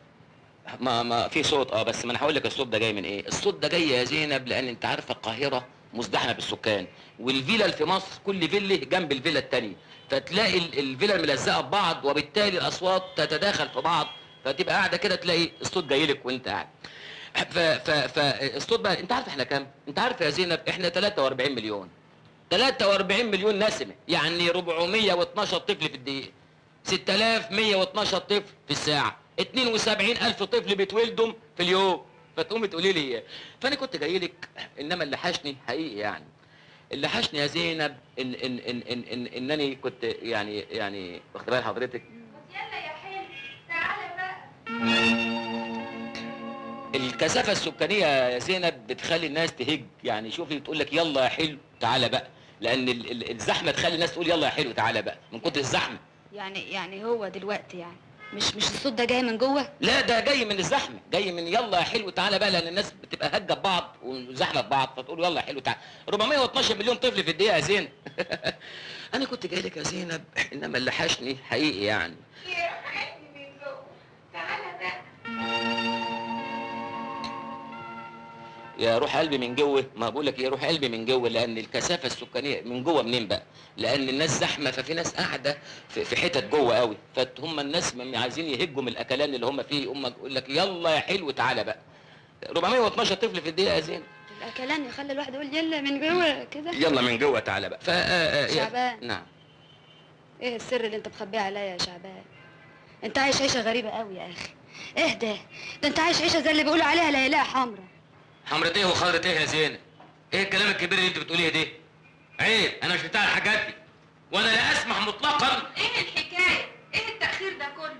ما في صوت، بس ما انا هقول لك الصوت ده جاي من ايه. الصوت ده جاي يا زينب لان انت عارفه القاهره مزدحمه بالسكان، والفيلل في مصر كل فيله جنب الفيلا الثانيه، فتلاقي الفيلل ملزقه ببعض، وبالتالي الاصوات تتداخل في بعض، فتبقى قاعده كده تلاقي الصوت جاي لك وانت قاعد. فالصوت بقى، انت عارف احنا كام؟ انت عارف يا زينب احنا 43 مليون. 43 مليون نسمه، يعني 412 طفل في الدقيقه، 6112 طفل في الساعه، 72,000 طفل بيتولدوا في اليوم. فتقومي تقولي لي فانا كنت جاي لك، انما اللي حشني حقيقي يعني، اللي حشني يا زينب انني كنت يعني واخد بال حضرتك. يلا يا حلو تعالى بقى. الكثافه السكانيه يا زينب بتخلي الناس تهج، يعني شوفي بتقول لك يلا يا حلو تعالى بقى، لان الزحمه تخلي الناس تقول يلا يا حلو تعالى بقى من كتر الزحمه. يعني هو دلوقتي يعني مش الصوت ده جاي من جوه؟ لا، ده جاي من الزحمه، جاي من يلا يا حلو تعالى بقى، لان الناس بتبقى هجه ببعض وزحمه ببعض، فتقول يلا يا حلو تعالى. 412 مليون طفل في الدقيقه يا زينب. انا كنت جاي لك يا زينب، انما اللي حشني حقيقي يعني. يرحمني من جوه تعالى بقى. يا روح قلبي من جوه، ما بقول لك يا روح قلبي من جوه، لان الكثافه السكانيه من جوه منين بقى؟ لان الناس زحمه، ففي ناس قاعده في حتت جوه قوي، فهم الناس عايزين يهجوا من الاكلان اللي هم فيه، يقول لك يلا يا حلو تعالى بقى. 412 طفل في الدقيقه يا زين. الاكلان يخلي الواحد يقول يلا من جوه كده. يلا من جوه تعالى بقى. شعبان، نعم. ايه السر اللي انت مخبيه عليا يا شعبان؟ انت عايش عيشه غريبه قوي يا اخي. ايه ده انت عايش عيشه زي اللي بيقولوا عليها ليلاء حمرا. حمرة ايه وخضرة ايه يا زينب؟ ايه الكلام الكبير اللي انت بتقوليه ده؟ عيب، انا مش بتاع الحاجات دي، وانا لا اسمح مطلقا. ايه الحكايه؟ ايه التاخير ده كله؟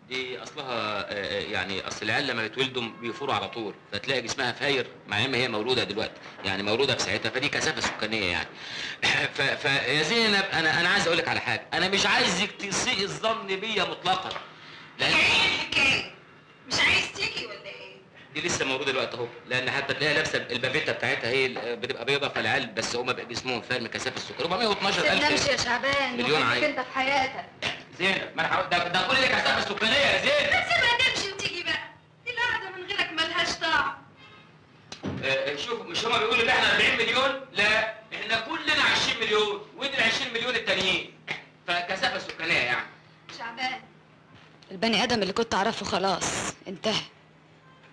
دي اصلها يعني اصل العيال لما بيتولدوا بيفوروا على طول، فتلاقي جسمها فاير مع ان هي مولوده دلوقتي، يعني مولوده في ساعتها، فدي كثافه سكانيه يعني. فيا زينب انا عايز اقول لك على حاجه، انا مش عايزك تسيء الظن بيا مطلقا. لان ايه الحكايه؟ مش عايز تيجي ولا ايه؟ دي لسه موجوده دلوقتي اهو، لان حتى تلاقيها لابسه البافيتا بتاعتها هي بتبقى بيضه، فالعيال بس هم بقى جسمهم فاهم كثافه السكر. 412,000 نمشي يا شعبان مليون عيل انت في حياتك. زينب، ما انا ده كل الكثافه السكانيه يا زينب. ما تسيبها تمشي وتيجي بقى، دي القعده من غيرك ملهاش طعم. شوف، مش هما بيقولوا ان احنا 40 مليون؟ لا، احنا كلنا 20 مليون، ودي ال 20 مليون التانيين، فكثافه سكانيه يعني. شعبان، البني ادم اللي كنت اعرفه خلاص انتهى.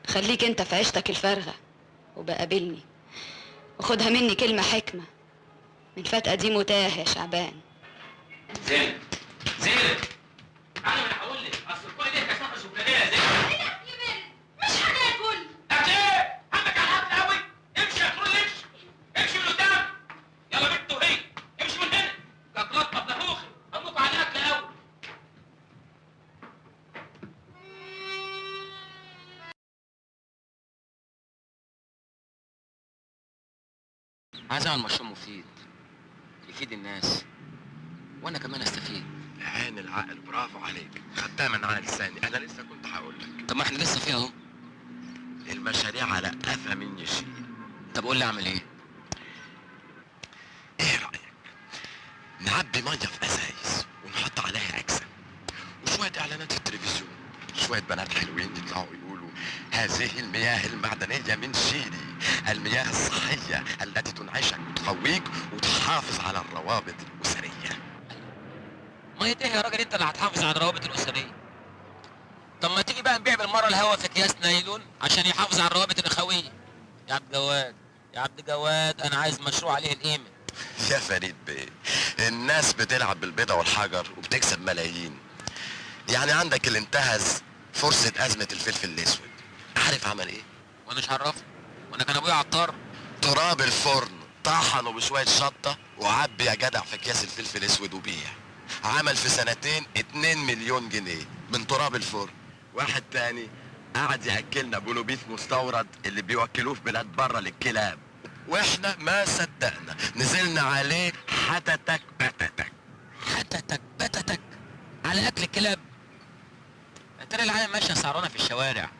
خليك انت في عيشتك الفارغه وبقابلني، وخدها مني كلمه حكمه، من فات قديم وتاه يا شعبان. زينب انا هقول لك، اصل كل دي كثافه سكانيه يا زينب. ايه ده يا بنت؟ مش هناكل. اكل ايه؟ عندك على الحفل قوي؟ عايز اعمل مشروع مفيد يفيد الناس وانا كمان استفيد. عين العقل، برافو عليك، خدتها من على لساني. انا لسه كنت هقول لك. طب ما احنا لسه فيها اهو. المشاريع على قفا من يشيل. طب قول لي اعمل ايه؟ ايه رايك نعبي ميه في ازايز ونحط عليها اجسام وشويه اعلانات في التلفزيون، شويه بنات حلوين يطلعوا يقولوا هذه المياه المعدنيه من شيلي، المياه الصحيه التي تنعشك وتقويك وتحافظ على الروابط الاسريه. ميه ايه يا راجل انت اللي هتحافظ على الروابط الاسريه؟ طب ما تيجي بقى نبيع بالمره الهوا في اكياس نايلون عشان يحافظ على الروابط الاخويه. يا عبد جواد، يا عبد جواد، انا عايز مشروع عليه القيمه. يا فريد بيه، الناس بتلعب بالبيضة والحجر وبتكسب ملايين. يعني عندك اللي انتهز فرصة أزمة الفلفل الأسود، عارف عمل إيه؟ وانا مش عرفني، وانا كان ابويا عطار. تراب الفرن طحنه بشوية شطة وعبي يا جدع في أكياس الفلفل الأسود وبيع. عمل في سنتين 2 مليون جنيه من تراب الفرن. واحد تاني قعد يأكلنا بولوبيف مستورد اللي بيوكلوه في بلاد بره للكلاب، واحنا ما صدقنا نزلنا عليه حتتك بتتك. حتتك بتتك على اكل الكلاب. ترى العالم ماشيه سعرانه في الشوارع.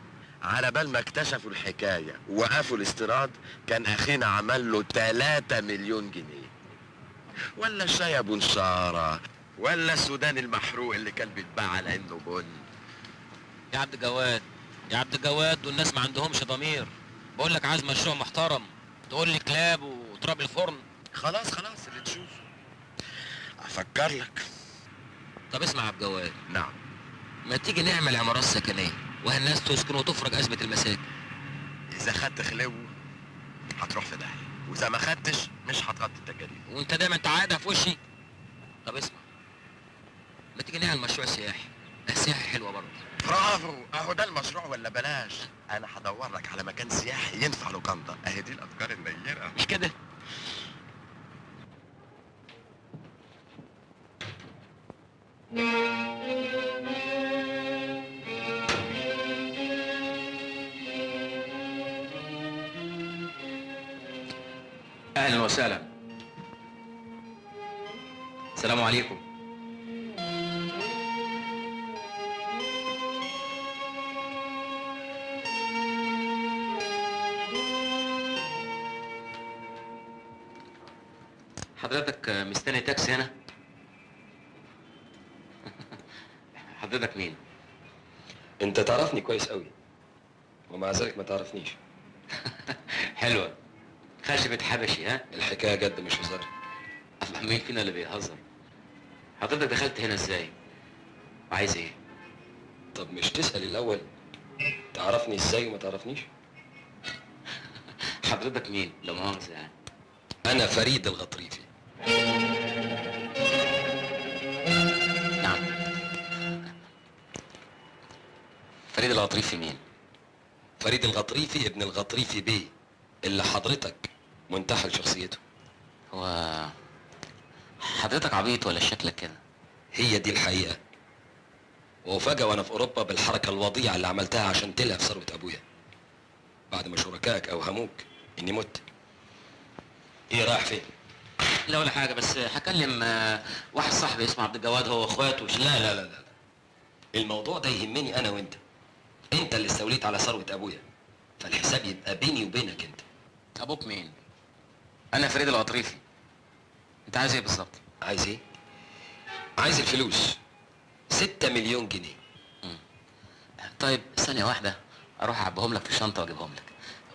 على بال ما اكتشفوا الحكايه ووقفوا الاستيراد كان اخينا عمل له 3 مليون جنيه. ولا الشاي ابو نشاره، ولا السوداني المحروق اللي كان بيتباع على انه بن. يا عبد جواد، يا عبد جواد، دول الناس ما عندهمش ضمير. بقول لك عايز مشروع محترم، تقول لي كلاب وتراب الفرن. خلاص اللي تشوفه افكر لك. طب اسمع يا عبد جواد. نعم. ما تيجي نعمل عمارات سكنيه والناس تسكن وتفرج ازمه المساكن. اذا خدت خلو هتروح في داهيه، واذا ما خدتش مش هتغطي التكاليف. وانت دايما انت عادة في وشي. طب اسمع، ما تيجي نعمل مشروع سياحي. السياحي حلوه برضه. برافو، اهو ده المشروع ولا بلاش. انا هدور لك على مكان سياحي ينفع لوكاندا. اهي دي الافكار النيره. مش كده؟ اهلا وسهلا. السلام عليكم. حضرتك مستني تاكسي هنا؟ حضرتك مين؟ انت تعرفني كويس قوي ومع ذلك ما تعرفنيش. حلوة. خشبة حبشي ها؟ الحكاية جد مش هزار. مين فينا اللي بيهزر؟ حضرتك دخلت هنا ازاي؟ وعايز ايه؟ طب مش تسأل الأول تعرفني ازاي وما تعرفنيش؟ حضرتك مين؟ لو مؤاخذة يعني. أنا فريد الغطريفي. نعم. فريد الغطريفي مين؟ فريد الغطريفي ابن الغطريفي بيه اللي حضرتك منتحل شخصيته. هو حضرتك عبيط ولا شكلك كده؟ هي دي الحقيقة. وفجأة وأنا في أوروبا بالحركة الوضيعة اللي عملتها عشان تلهف ثروة أبويا بعد ما شركائك أوهموك إني مت. إيه رايح فين؟ لا ولا حاجة، بس هكلم واحد صاحبي اسمه عبد الجواد، هو واخواته. لا الموضوع ده يهمني أنا وأنت. أنت اللي استوليت على ثروة أبويا، فالحساب يبقى بيني وبينك أنت. أبوك مين؟ أنا فريد الغطريفي. أنت عايز إيه بالظبط؟ عايز إيه؟ عايز الفلوس. 6 مليون جنيه. طيب ثانية واحدة أروح أعبيهم لك في شنطة وأجيبهم لك،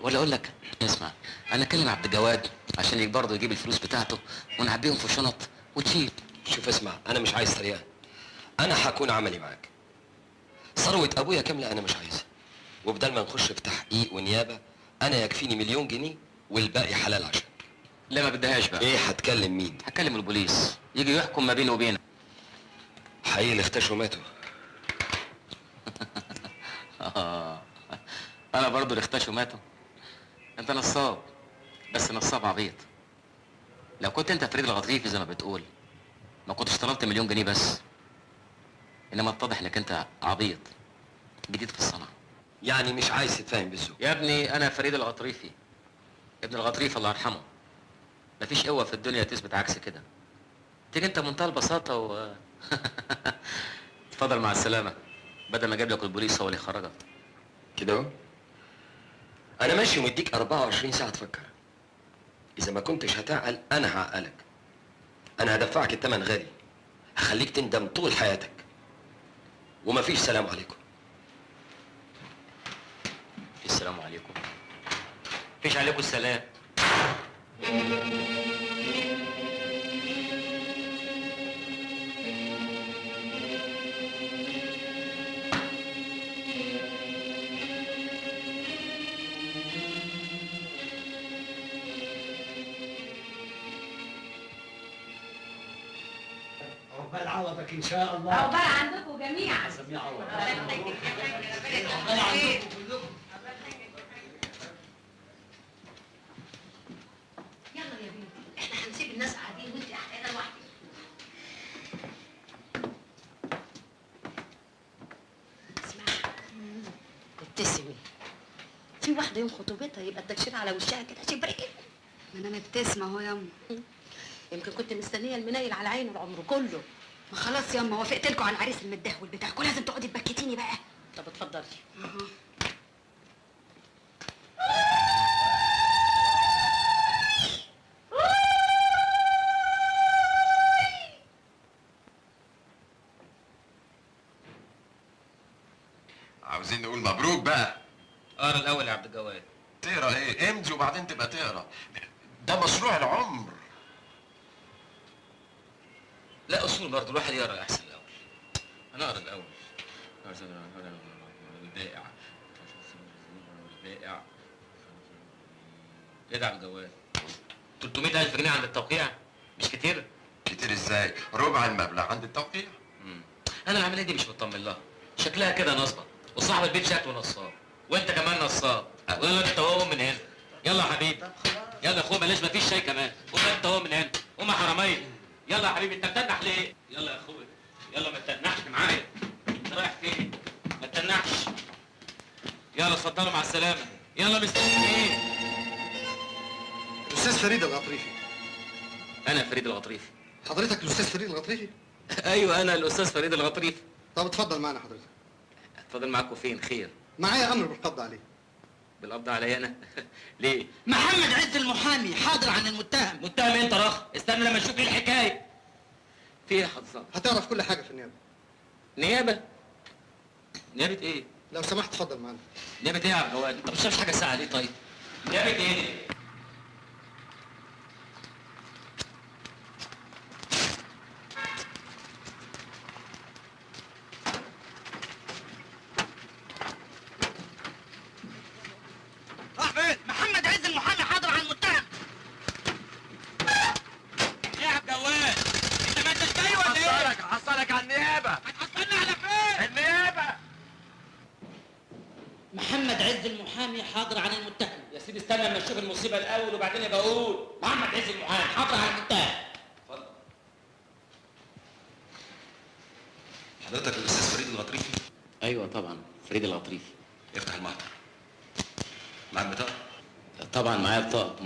ولا أقول لك اسمع، أنا أكلم عبد الجواد عشان برضه يجيب الفلوس بتاعته ونعبيهم في شنط وتشيل. شوف اسمع، أنا مش عايز تريقة. أنا هكون عملي معاك. ثروة أبويا كاملة أنا مش عايزها، وبدل ما نخش في تحقيق ونيابة أنا يكفيني مليون جنيه والباقي حلال عشان. لا ما بدهاش بقى. إيه هتكلم مين؟ هكلم البوليس يجي يحكم ما بيني وبينك. حقيقي اللي اختشوا ماتوا. أنا برضه اللي اختشوا ماتوا. أنت نصاب، بس نصاب عبيط. لو كنت أنت فريد الغطريفي زي ما بتقول ما كنتش طلبت مليون جنيه بس. إنما اتضح إنك أنت عبيط جديد في الصنعة. يعني مش عايز تتفاهم بالذوق. يا ابني أنا فريد الغطريفي ابن الغطريفي الله يرحمه. مفيش قوه في الدنيا تثبت عكس كده. تيجي انت بمنتهى البساطه اتفضل مع السلامه، بدل ما اجيب لك البوليس هو اللي يخرجك. كده اهو. انا ماشي ومديك 24 ساعه تفكر. اذا ما كنتش هتعقل انا هعقلك. انا هدفعك الثمن غالي، هخليك تندم طول حياتك. ومفيش سلام عليكم. السلام عليكم. مفيش عليكم السلام. عقبال عوضك ان شاء الله. عقبال عندكم جميعا. سميع عوض. يلا يا بنتي، احنا هنسيب الناس قاعدين وانت قاعده لوحدك. ابتسمي. في واحدة يوم خطوبتها يبقى التكشير على وشها كده شبرقين. ما انا مبتسمه اهو ياما. يمكن كنت مستنية المنيل على عينه العمر كله. ما خلاص ياما وافقت لكم على العريس المدهول بتاعكم، لازم تقعدي تبكتيني بقى. طب اتفضلي. عاوزين نقول مبروك بقى. اقرا الاول يا عبد الجواد. تقرا ايه؟ امضي وبعدين تبقى تقرا. ده مشروع العمر. لا اصول برضه، الواحد يقرا احسن الاول. انا اقرا الاول. البائع البائع. ايه ده يا عبد الجواد؟ 300,000 جنيه عند التوقيع؟ مش كتير؟ كتير ازاي؟ ربع المبلغ عند التوقيع. انا العمليه دي مش مطمن لها، شكلها كده نصبه، وصاحب البيت شكله نصاب، وانت كمان نصاب. ويلا انت وهو من هنا. يلا يا حبيبي، يلا يا اخويا بلاش مفيش شاي كمان. قوم انت وهو من هنا، قوم يا حراميه. يلا يا حبيبي، انت بتنح ليه؟ يلا يا اخويا، يلا ما تتنحش معايا. انت رايح فين؟ ما تتنحش. يلا اتفضلوا مع السلامه. يلا مستنيين ايه؟ الاستاذ فريد الغطريفي. انا فريد الغطريفي. حضرتك الاستاذ فريد الغطريفي؟ ايوه انا الاستاذ فريد الغطريفي. طب اتفضل معنا حضرتك. اتفضل معاكم فين؟ خير. معايا امر بالقبض عليه. بالقبض عليا انا؟ ليه؟ محمد عز المحامي حاضر عن المتهم. متهم انت رخ؟ استنى لما نشوف ايه الحكايه. في ايه يا حضرتك؟ هتعرف كل حاجه في النيابه. نيابه؟ نيابه ايه؟ لو سمحت اتفضل معنا. نيابه ايه يا عبد الجواد؟ انت مش شايف حاجه ساعه ليه طيب؟ نيابه ايه؟ محمد عز المحامي حاضر عن المتهم. ايه يا عبد الجواد؟ انت ما انتش جاي ولا ايه؟ هحصلك على النيابه. هتحصلني على فين؟ النيابه. محمد عز المحامي حاضر عن المتهم. يا سيدي استنى لما نشوف المصيبه الاول وبعدين يبقى اقول. محمد عز المحامي حاضر عن المتهم. اتفضل. حضرتك الاستاذ فريد الغطريفي؟ ايوه طبعا فريد الغطريفي. افتح المحضر. معاك بطاقه؟ طبعا معايا بطاقه،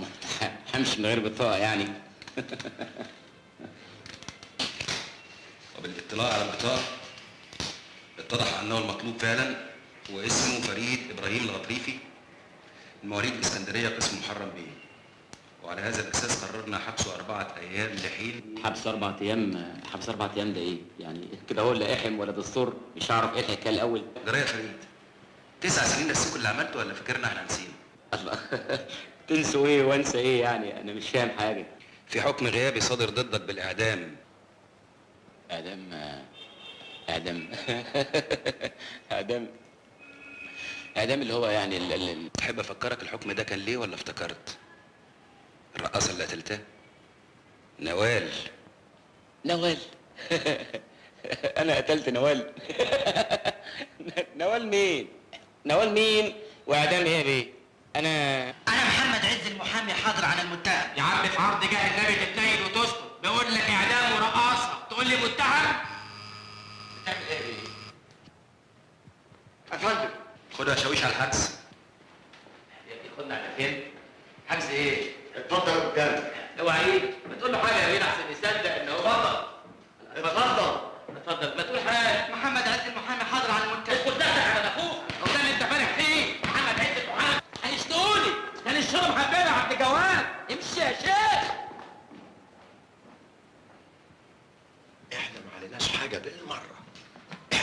همشي من غير بطاقه يعني. وبالاطلاع على البطاقه اتضح انه المطلوب فعلا هو اسمه فريد ابراهيم الغطريفي، المواليد الاسكندريه قسم محرم بيه. وعلى هذا الاساس قررنا حبسه 4 ايام لحين. حبس 4 ايام؟ حبس 4 ايام ده ايه؟ يعني كده هو لا احم ولا دستور، مش هعرف ايه الحكايه الاول. جرايه فريد 9 سنين نسيكوا اللي عملته ولا فاكرنا احنا نسينا؟ الله تنسوا ايه وانسى ايه يعني؟ انا مش فاهم حاجه. في حكم غيابي صادر ضدك بالاعدام. اعدام؟ اعدام؟ اعدام؟ اعدام اللي هو يعني احب افكرك الحكم ده كان ليه ولا افتكرت؟ الرقاصه اللي قتلتها نوال. نوال؟ انا قتلت نوال؟ نوال مين؟ نوال مين؟ واعدام ايه بيه؟ انا محمد عز المحامي حاضر عن المتهم. يا عم في عرض جاه النبي تتنيل وتسكت. بقول لك اعدام ورقاصه تقول لي متهم؟ بتعمل ايه بيه؟ يا فندم خدها شاويش على الحجز. يا ابني خدنا على فين؟ حجز ايه؟ اتفضل قدام. اوعى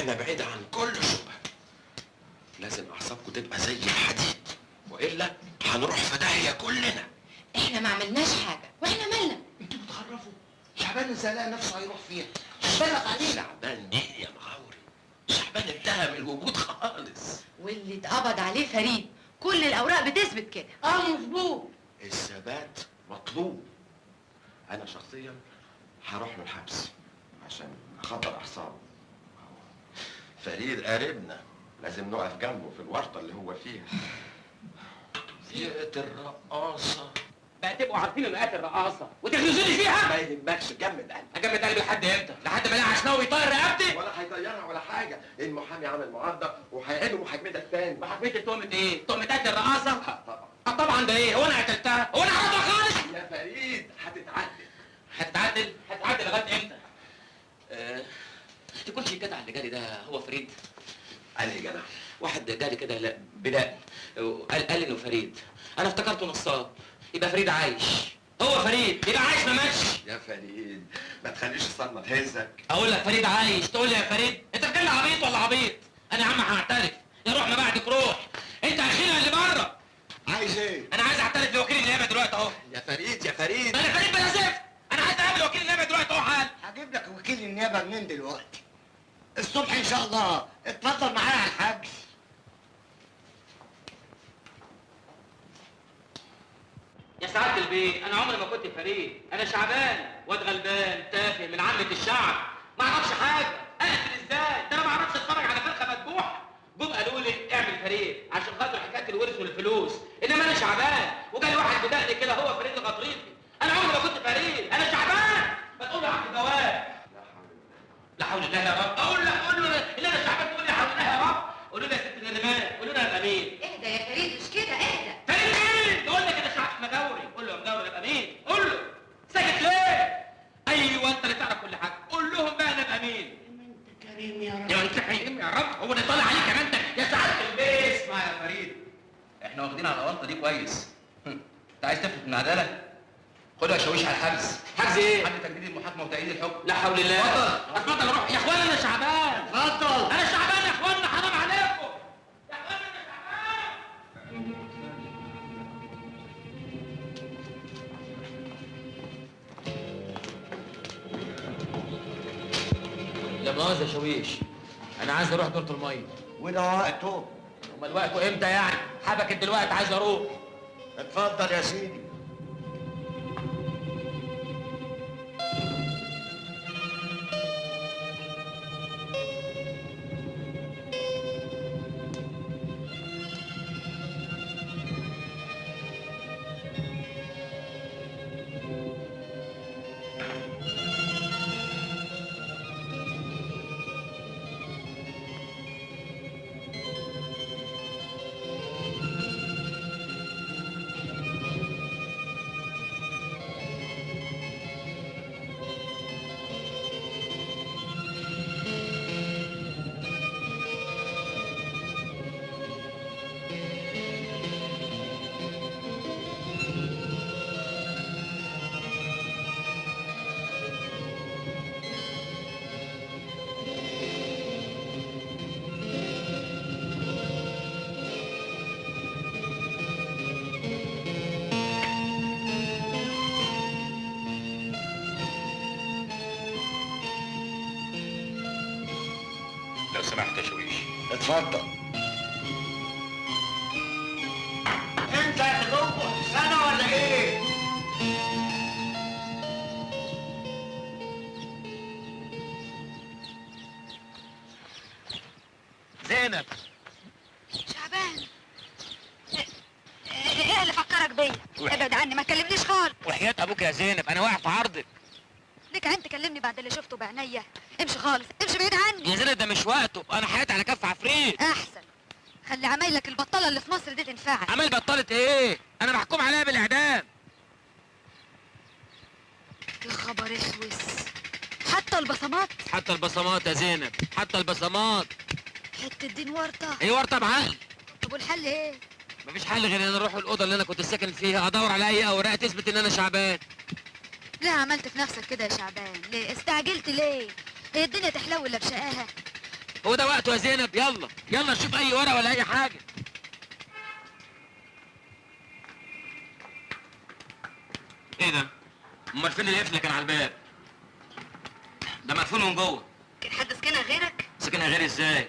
احنا بعيد عن كل شبهه. لازم اعصابكم تبقى زي الحديد، والا هنروح في داهيه كلنا. احنا ما عملناش حاجه واحنا مالنا. انتوا بتخرفوا. شعبان ازاي لقى نفسه هيروح فيها؟ بلغ عليه. شعبان ايه يا مغاوري؟ شعبان انتهى من الوجود خالص. واللي اتقبض عليه فريد، كل الاوراق بتثبت كده. مظبوط. الثبات مطلوب. انا شخصيا هروح له الحبس عشان اخطر اعصابه. فريد قريبنا، لازم نقف جنبه في الورطه اللي هو فيها. زيقة الرقاصه بقى تبقوا عارفين انه قاتل رقاصه وتغلزوني فيها. ما يهمكش، جمد قلبك. اجمد قلبي لحد امتى؟ لحد ما الاقي عشناوي يطير رقبتي؟ ولا هيطيرها ولا حاجه، المحامي عامل معارضه وهيعيدوا محاكمتك تاني. محاكمتي تهمه ايه؟ تهمه قتل الرقاصه؟ طبعا. طبعا ده ايه؟ هو انا قتلتها؟ هو انا عرضها خالص؟ يا فريد هتتعدل. هتتعدل لغايه امتى؟ تكونش الجدع اللي جالي ده هو فريد؟ قال ايه جدع؟ واحد جالي كده بلاء قال انه فريد، انا افتكرته نصاب. يبقى فريد عايش. هو فريد يبقى عايش ما ماتش. يا فريد ما تخليش الصدمه تهزك. اقول لك فريد عايش تقول لي يا فريد؟ انت بتتكلم عبيط ولا عبيط؟ انا يا عم هعترف. يا روح ما بعدك روح. انت اخينا اللي بره. عايز ايه؟ انا عايز اعترف لوكيل النيابه دلوقتي اهو. يا فريد يا فريد. انا فريد بلا زفت. انا عايز اقابل وكيل النيابه دلوقتي اهو حال. هجيب لك وكيل النيابه منين دلوقتي؟ الصبح ان شاء الله. اتفضل معايا على الحبس. يا سعادة البيت، أنا عمري ما كنت فريد، أنا شعبان، واد غلبان، تافه من عامة الشعب، ما أعرفش حاجة، أقتل إزاي؟ ده أنا ما أعرفش أتفرج على فرخة مذبوحة، جم قالوا لي اعمل فريد عشان خاطر حكاية الورث والفلوس، إنما أنا شعبان، وجالي واحد بدقني كده هو فريد الغطريفي، أنا عمري ما كنت فريد، أنا شعبان، ما تقول له عبد الجواد. لا حول الله يا رب، أقول له إن أنا شعبان تقول لي لا حول الله يا رب، قولوا لي يا ست النرمان، قولوا لي أنا أمين. اهدى يا فريد مش كده، اهدى. فريد مين؟ يقول لك أنا شعب مجاوري، قول له يا مجاوري أبقى مين؟ قول له ساكت ليه؟ أيوه أنت اللي تعرف كل حاجة، قول لهم بقى أنا أبقى مين؟ انت كريم يا رب. يا أنت كريم يا رب، هو اللي طالع عليك كمان أنت يا سعادة البيت. اسمع يا فريد، احنا واخدين على الورطه دي كويس. انت عايز تفلت من العداله؟ خدها شويش على الحبس. حبس ايه؟ حد تجديد المحاكمه وتأييد الحكم. لا حول الله. اتفضل اتفضل روح يا اخوانا، انا شعبان. اتفضل. انا شعبان يا اخوانا، حرام عليكم. يا اخوانا انا شعبان. لا مؤاخذة يا شويش، انا عايز اروح دورة المية. وده وقته. امال وقته امتى يعني؟ حبكت دلوقتي عايز اروح. اتفضل يا سيدي. لو سمحت يا شويش. اتفضل. انت يا جوه سنه ولا ايه؟ زينب. شعبان، ايه اللي فكرك بيا؟ ابعد عني، ما تكلمنيش خالص. وحياة ابوك يا زينب انا واقع في عرضك. ليك عين تكلمني بعد اللي شفته بعينيا؟ امشي خالص، امشي بعيد عني. يا زينب ده مش وقته، انا حياتي على كف عفريت. احسن، خلي عمايلك البطاله اللي في مصر دي تنفعك. عمال بطلت ايه؟ انا محكوم عليها بالاعدام. يا خبر اسوس، حتى البصمات. حتى البصمات يا زينب، حتى البصمات. حته دين ورطه. ايه ورطه بعقل؟ طب والحل ايه؟ مفيش حل غير ان انا اروح الاوضه اللي انا كنت ساكن فيها ادور على اي اوراق تثبت ان انا شعبان. ليه عملت في نفسك كده يا شعبان؟ ليه استعجلت ليه؟ هي الدنيا تحلو ولا بشقاها؟ هو ده وقته يا زينب؟ يلا يلا شوف اي ورقه ولا اي حاجه. ايه ده؟ امال فين القفل اللي كان على الباب؟ ده مقفول من جوه. كان حد سكنها غيرك؟ سكنها غيري ازاي؟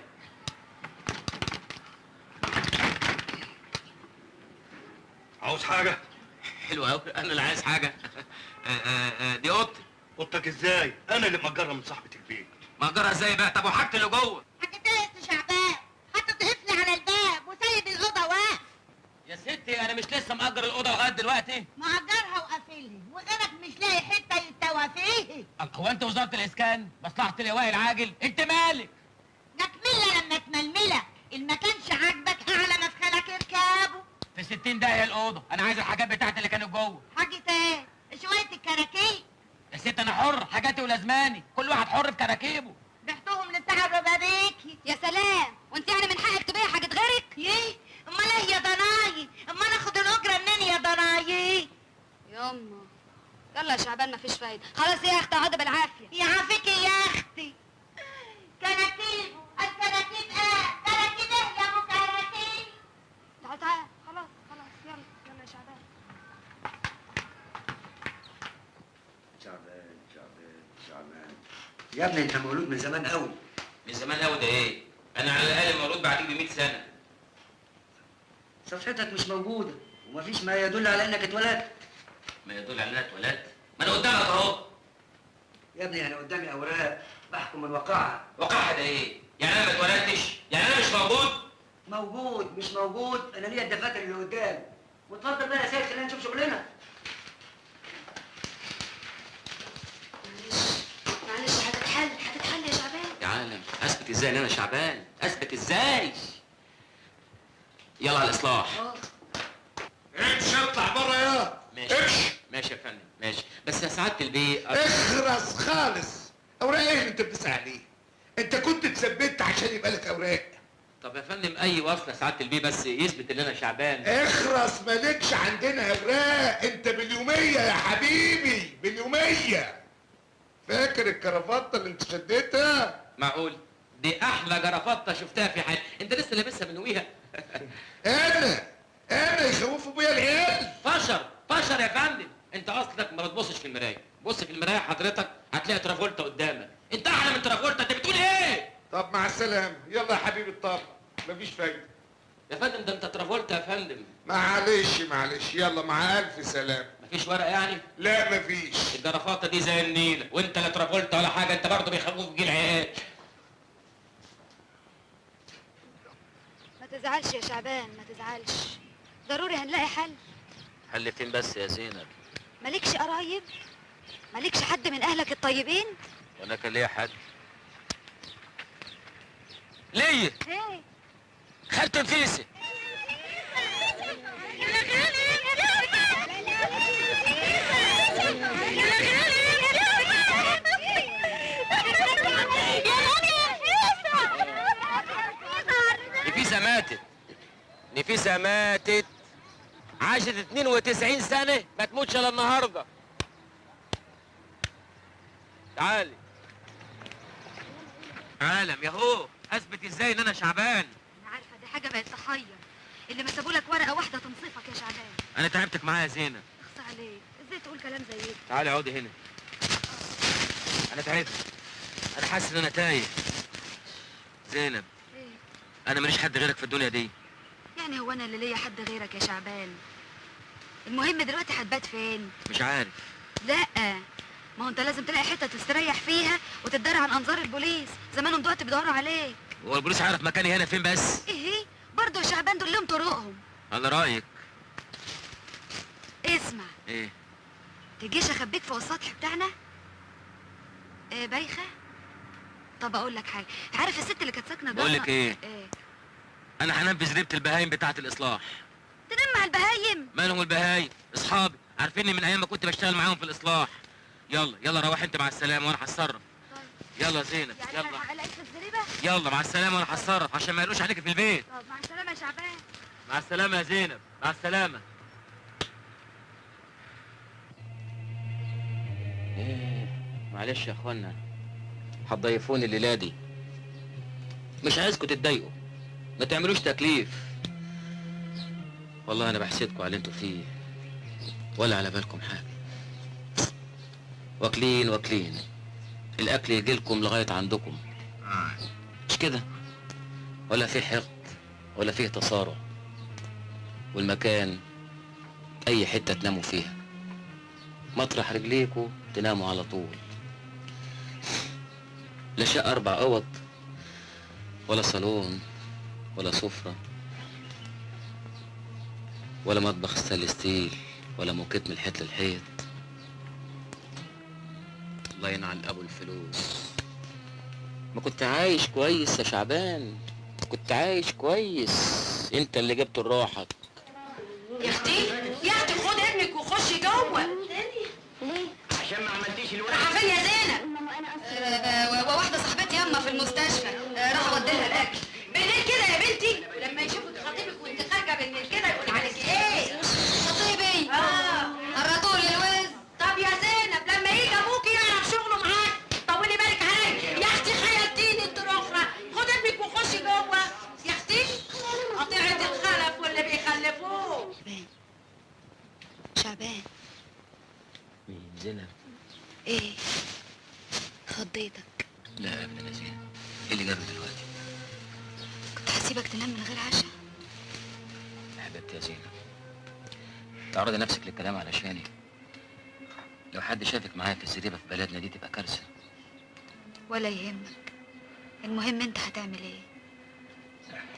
عاوز حاجة؟ حلو قوي، انا اللي عايز حاجه. دي اوضتي. اوضتك ازاي؟ انا اللي مأجرها من صاحبة البيت. مأجرها ازاي بقى؟ طب وحاجتي اللي جوه؟ حكيت لي يا شعبان، حاطط قفل على الباب وسايب الاوضه واقف. يا ستي انا مش لسه مأجر الاوضه لغايه دلوقتي؟ مأجرها وقافلها وغيرك مش لاقي حته يتوى فيه. هو انت وزاره الاسكان؟ مصلحه اللواء العاجل؟ انت مالك؟ نكملها لما تململك، اللي ما كانش عاجبك على مدخلك اركابه. في 60 دقيقه الاوضه، انا عايز الحاجات بتاعتي اللي كانت جوه. حاجة ايه؟ شوية الكراكيب. يا ست انا حر، حاجاتي ولازماني، كل واحد حر في كراكيبه. بعتهم لبتاع الربابيكي. يا سلام، وانت يعني من حقك تبيع حاجه غيرك؟ ايه؟ امال ايه يا ضناي؟ امال اخد الاجره منين يا ضناي؟ ياما يلا يا شعبان مفيش فايده، خلاص يا اختي اقعدي بالعافيه. يعافيكي يا اختي. كراكيب، الكراكيب ايه؟ كراكيب ايه يا ابو كراكيب؟ تعال تعال، خلاص خلاص، يلا يلا يا شعبان. شعبان يا ابني انت مولود من زمان قوي. من زمان قوي ده ايه؟ انا على الاقل مولود بعديك ب 100 سنه. صفحتك مش موجودة ومفيش ما يدل على انك اتولدت. ما يدل على ان انا اتولدت؟ ما انا قدامك اهو. يا ابني انا قدامي اوراق بحكم من واقعها. واقعها ده ايه؟ يعني انا ما اتولدتش؟ يعني انا مش موجود؟ موجود مش موجود، انا ليا الدفاتر اللي قدام. واتفضل بقى يا سيد خلينا نشوف شغلنا. معلش هتتحل يا شعبان. يا عالم اثبت ازاي ان انا شعبان؟ اثبت ازاي؟ يلا على الاصلاح. امشي اطلع بره يا ماشي ماشي يا فندم ماشي، بس يا سعاده البيه اخرس خالص. اوراق ايه اللي انت بتسأل عليه؟ انت كنت اتثبت عشان يبقى لك اوراق. طب يا فندم اي وصل يا سعاده البيه بس يثبت ان انا شعبان. اخرس، مالكش عندنا اوراق، انت باليوميه يا حبيبي باليوميه. فاكر الكرافته اللي انت شديتها؟ معقول؟ دي احلى جرافطه شفتها في حياتي، انت لسه لابسها من يوميها. انا يخوفوا بيا العيال. فشر يا فندم. انت اصلك ما بتبصش في المرايه، بص في المرايه حضرتك هتلاقي ترافولتا قدامك، انت احلى من ترافولتا. انت بتقول ايه؟ طب مع السلامه، يلا يا حبيبي الطاقه، مفيش فايده. يا فندم ده انت ترافولتا يا فندم. معلش يلا مع الف سلامه. مفيش ورق يعني؟ لا مفيش. الجرافطه دي زي النيله، وانت لا ترافولتا ولا حاجه، انت برضه بيخوفوك جيل عيال. ما تزعلش يا شعبان ما تزعلش، ضروري هنلاقي حل. حل فين بس يا زينب؟ مالكش قرايب؟ مالكش حد من اهلك الطيبين؟ وانا كان ليا حد؟ ليا ايه؟ خالته نفيسه. نفيسة ماتت، عاشت 92 سنة، ما تموتش الا النهارده. تعالي عالم ياهو، اثبت ازاي ان انا شعبان؟ انا عارفه دي حاجه بقت تحير، اللي ما سابولك ورقه واحده تنصفك يا شعبان. انا تعبتك معايا يا زينب. اخص عليك، ازاي تقول كلام زي ده؟ تعالي اقعدي هنا. انا تعبت، انا حاسس ان انا تايه. زينب ايه؟ انا ماليش حد غيرك في الدنيا دي. يعني هو انا اللي ليا حد غيرك يا شعبان؟ المهم دلوقتي هتبات فين؟ مش عارف. لا، ما هو انت لازم تلاقي حته تستريح فيها وتتدارى عن انظار البوليس، زمانهم دلوقتي بيدوروا عليك. هو البوليس عارف مكاني هنا فين بس؟ ايه برضه يا شعبان دول لهم طرقهم. على رايك. اسمع، ايه؟ تجيش اخبيك فوق السطح بتاعنا؟ ايه بايخه؟ طب اقول لك حاجه، عارف الست اللي كانت ساكنه جوه؟ بقول لك ايه؟ ايه؟ انا هنفذ ريبه البهايم بتاعه الاصلاح. تنام مع البهايم؟ مالهم البهايم؟ اصحابي عارفيني من ايام ما كنت بشتغل معاهم في الاصلاح. يلا يلا روح انت مع السلامه وانا هتصرف. يلا يا زينب يعني يلا. هلاقيك في الزريبه؟ يلا مع السلامه وانا هتصرف عشان ما يقولوش عليك في البيت. طب مع السلامه يا شعبان. مع السلامه يا زينب، مع السلامه. معلش يا اخوانا، هتضيفوني الليله دي. مش عايزكم تتضايقوا، ما تعملوش تكليف. والله انا بحسدكم على اللي انتوا فيه، ولا على بالكم حاجه. واكلين واكلين، الاكل يجيلكم لغايه عندكم، مش كده؟ ولا فيه حقد ولا فيه تصارع، والمكان اي حته تناموا فيها، مطرح رجليكوا تناموا على طول. لا شقه 4 اوض ولا صالون ولا سفره ولا مطبخ ستانلس ستيل ولا موكيت من الحيط للحيط. الله ينعل ابو الفلوس. ما كنت عايش كويس يا شعبان، كنت عايش كويس، انت اللي جبت لروحك. يا اختي يا اختي خد ابنك وخشي جوه. ليه؟ عشان ما عملتيش الورق. راح فين يا زينب؟ واحده صاحبتي ياما في المستشفى، راح اوديلها الاكل. بالليل كده يا بنتي لما يشوفك خطيبك وانت خارجه بالليل كده يقول عليك ايه؟ خطيبي؟ قرطوا لي الوز. طب يا زينب لما يجي ابوكي يعرف شغله معاك طولي بالك عليا. يا اختي خيلتيني انت الاخرى، خد ابنك وخشي جوه. يا اختي قطيعه الخلف واللي بيخلفوه. شعبان. مين زينب؟ ايه؟ خضيتك؟ لا ابدا يا زينب، ايه اللي جابك دلوقتي؟ كنت هسيبك تنام من غير عشاء. يا حبيبتي يا زينب، تعرضي نفسك للكلام علشاني. لو حد شافك معايا في الزريبه في بلدنا دي تبقى كارثه. ولا يهمك، المهم انت هتعمل ايه؟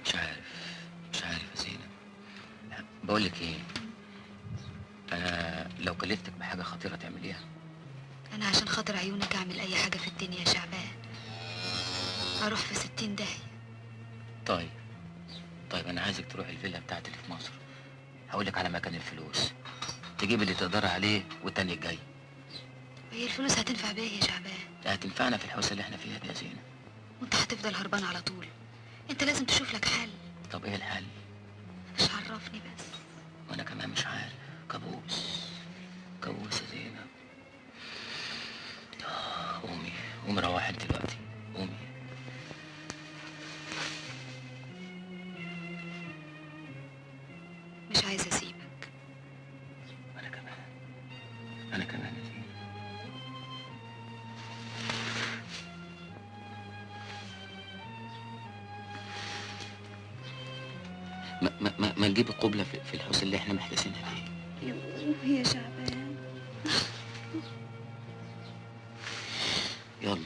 مش عارف يا زينب. بقول لك ايه، انا لو كلفتك بحاجه خطيره تعمليها. انا عشان خاطر عيونك اعمل اي حاجه في الدنيا يا شعبان. اروح في 60 داهيه. طيب انا عايزك تروح الفيلا بتاعتي اللي في مصر، هقولك على مكان الفلوس، تجيب اللي تقدر عليه والتاني الجاي. هي الفلوس هتنفع بيا يا شعبان؟ هتنفعنا في الحوسه اللي احنا فيها دي يا زينب. وانت هتفضل هربان على طول، انت لازم تشوف لك حل. طب ايه الحل؟ مش عرفني بس. وانا كمان مش عارف. كابوس يا زينب. قومي روحي انت دلوقتي، قومي. مش عايزه اسيبك. انا كمان يا زينب. ما نجيب القبلة في الحوس اللي احنا محتاسينها فيه. يا شعبان. يلا.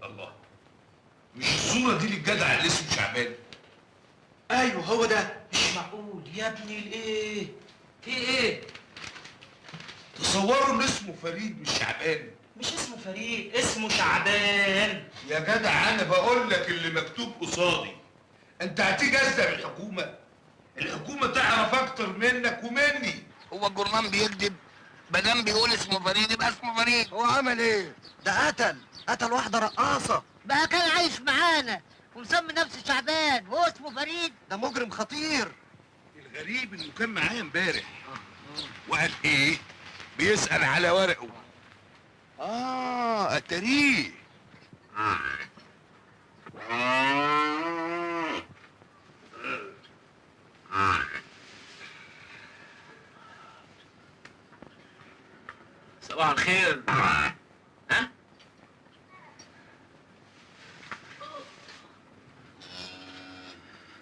الله، مش الصورة دي للجدع اللي اسمه شعبان؟ ايوه هو ده. مش معقول يا ابني. الايه؟ في ايه؟ تصوروا ان اسمه فريد مش شعبان. مش اسمه فريد، اسمه شعبان. يا جدع انا بقول لك اللي مكتوب قصادي. انت هتيجي ازدق الحكومه؟ الحكومه تعرف اكتر منك ومني. هو الجرنان بيكذب؟ مادام بيقول اسمه فريد يبقى اسمه فريد. هو عمل ايه؟ ده قتل واحده رقاصه. بقى كان عايش معانا ومسمي نفسه شعبان وهو اسمه فريد. ده مجرم خطير. الغريب انه كان معايا امبارح وقال ايه؟ بيسأل على ورقه. اتاريه. صباح الخير. ها؟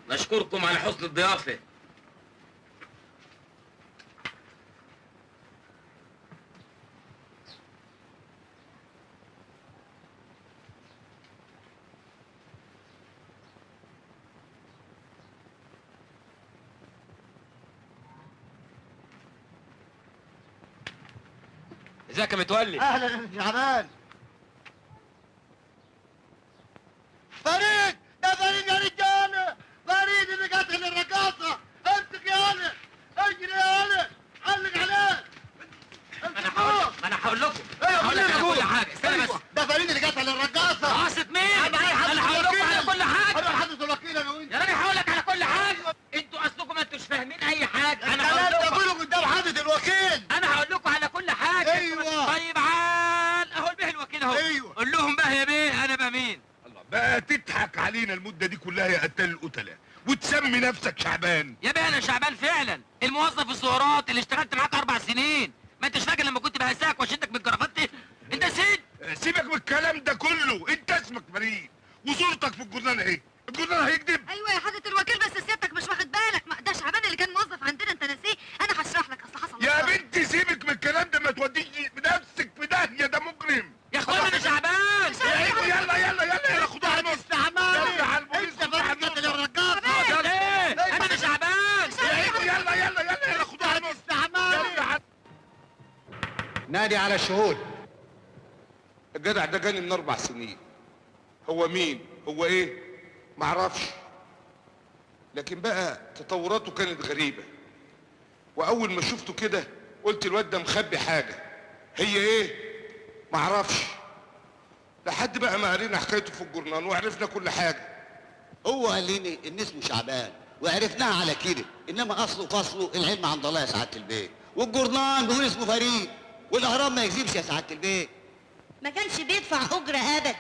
نشكركم على حسن الضيافة. ازيك يا متولي؟ اهلا يا شعبان. فريد، ده فريد يا رجاله. فريد اللي قتل الرقاصه. امسك يا ولد، اجري يا ولد، علق عليه. انا هقول لكم. هقول لك على كل حاجه. استنى بس. ده فريد اللي قتل الرقاصه. رقاصة مين؟ انا هقول لكم على كل حاجه. انا حدث الوكيل انا وانت. يا راجل هقول لك على كل حاجه. انتوا اصلكم ما انتوش فاهمين اي حاجه. انا هقول لكم. تقولوا قدام حد دلوقتي. الوكيل. انا هقول لكم على كل حاجه. ايوه. طيب عال اهو البيه الوكيل اهو. ايوه. قول لهم بقى يا بيه انا بقى مين. الله بقى تضحك علينا المده دي كلها يا قتال القتله وتسمي نفسك شعبان. يا بيه انا شعبان فعلا، الموظف الزهرات اللي اشتغلت معاك 4 سنين. ما انتش فاكر لما كنت بهزاك واشدك بالجرافات؟ انت نسيت؟ سيبك من الكلام ده كله، انت اسمك فريد وصورتك في الجورنال اهي. الجورنال هيكذب؟ ايوه يا حضره الوكيل، بس سيادتك مش واخد بالك، ما ده شعبان اللي كان موظف عندنا، انت ناسيه. انا هشرح لك، اصل حصل يا بنتي سيبك من الكلام ده، ما توديش بنفسك في داهيه، ده مجرم. يا اخوانا انا شعبان. يلا يلا يلا يلا خدوها على البوليس. يلا على البوليس. انت فرقت الرجاله. انا مش شعبان. يلا يلا يلا يلا خدوها على البوليس. نادي على الشهود. الجدع ده جاني من 4 سنين. هو مين؟ هو ايه؟ معرفش. لكن بقى تطوراته كانت غريبة. وأول ما شفته كده قلت الواد ده مخبي حاجة. هي ايه؟ معرفش. لحد بقى ما قرينا حكايته في الجورنال وعرفنا كل حاجة. هو قال لي ان اسمه شعبان وعرفناها على كده، انما اصله فصله العلم عند الله يا سعاده البيت، والجورنال بيقول اسمه فريد، والاهرام ما يكذبش يا سعاده البيت. ما كانش بيدفع اجره ابدا.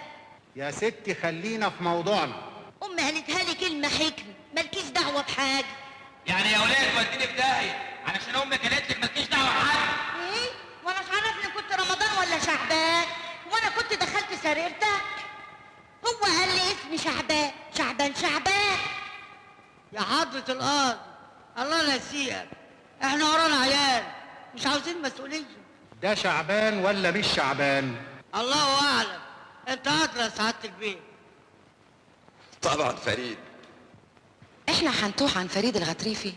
يا ستي خلينا في موضوعنا. امي قالتها لي كلمه حكمه، مالكيش دعوه بحاجه. يعني يا ولاد توديني في داهيه علشان امك قالت لك مالكيش دعوه بحاجه. ايه؟ وانا مش عارفني كنت رمضان ولا شعبان؟ وانا كنت دخلت سريرتك؟ هو قال لي اسمي شعبان شعبان شعبان. يا حضرة القاضي الله ينسيك، احنا ورانا عيال مش عاوزين مسؤولية. ده شعبان ولا مش شعبان؟ الله اعلم، انت ادرى يا سعادة البيت. طبعا فريد. احنا هنتوه عن فريد الغطريفي.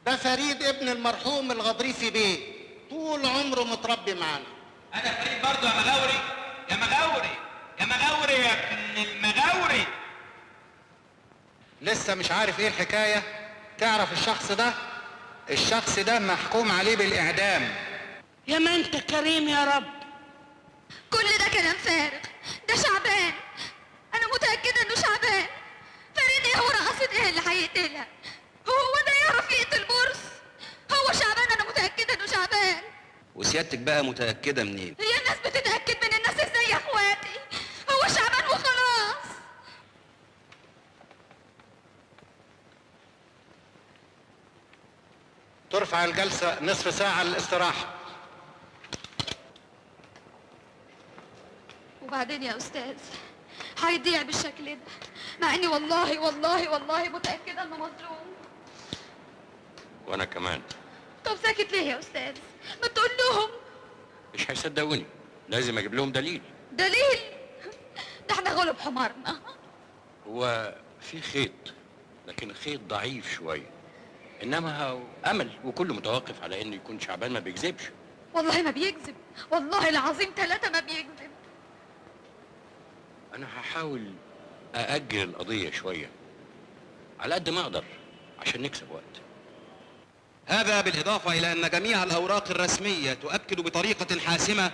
ده فريد ابن المرحوم الغضريفي بيه، طول عمره متربي معانا. انا فريد برضه يا مغاوري يا مغاوري يا مغاوري يا ابن المغاوري. لسه مش عارف ايه الحكاية؟ تعرف الشخص ده؟ الشخص ده محكوم عليه بالإعدام. يا ما انت كريم يا رب. كل ده كلام فارغ، ده شعبان، انا متاكده انه شعبان. فريد ايه ورقصت ايه اللي هيقتلها؟ هو ده يعرف يقتل بورس؟ هو شعبان، انا متاكده انه شعبان. وسيادتك بقى متأكدة منين؟ هي الناس بتتاكد من الناس ازاي يا اخواتي؟ هو شعبان وخلاص. ترفع الجلسة نصف ساعة للاستراحة. وبعدين يا استاذ هيضيع بالشكل ده، مع اني والله والله والله متاكده انه مظلوم. وأنا كمان. طب ساكت ليه يا استاذ؟ ما تقول لهم. مش هيصدقوني، لازم أجيب لهم دليل. دليل؟ ده احنا غلب حمارنا. هو في خيط، لكن خيط ضعيف شوية، إنما هو أمل وكله متوقف على إنه يكون شعبان ما بيكذبش. والله ما بيكذب، والله العظيم 3 ما بيكذب. أنا هحاول أأجل القضية شوية على قد ما أقدر عشان نكسب وقت. هذا بالإضافة إلى أن جميع الأوراق الرسمية تؤكد بطريقة حاسمة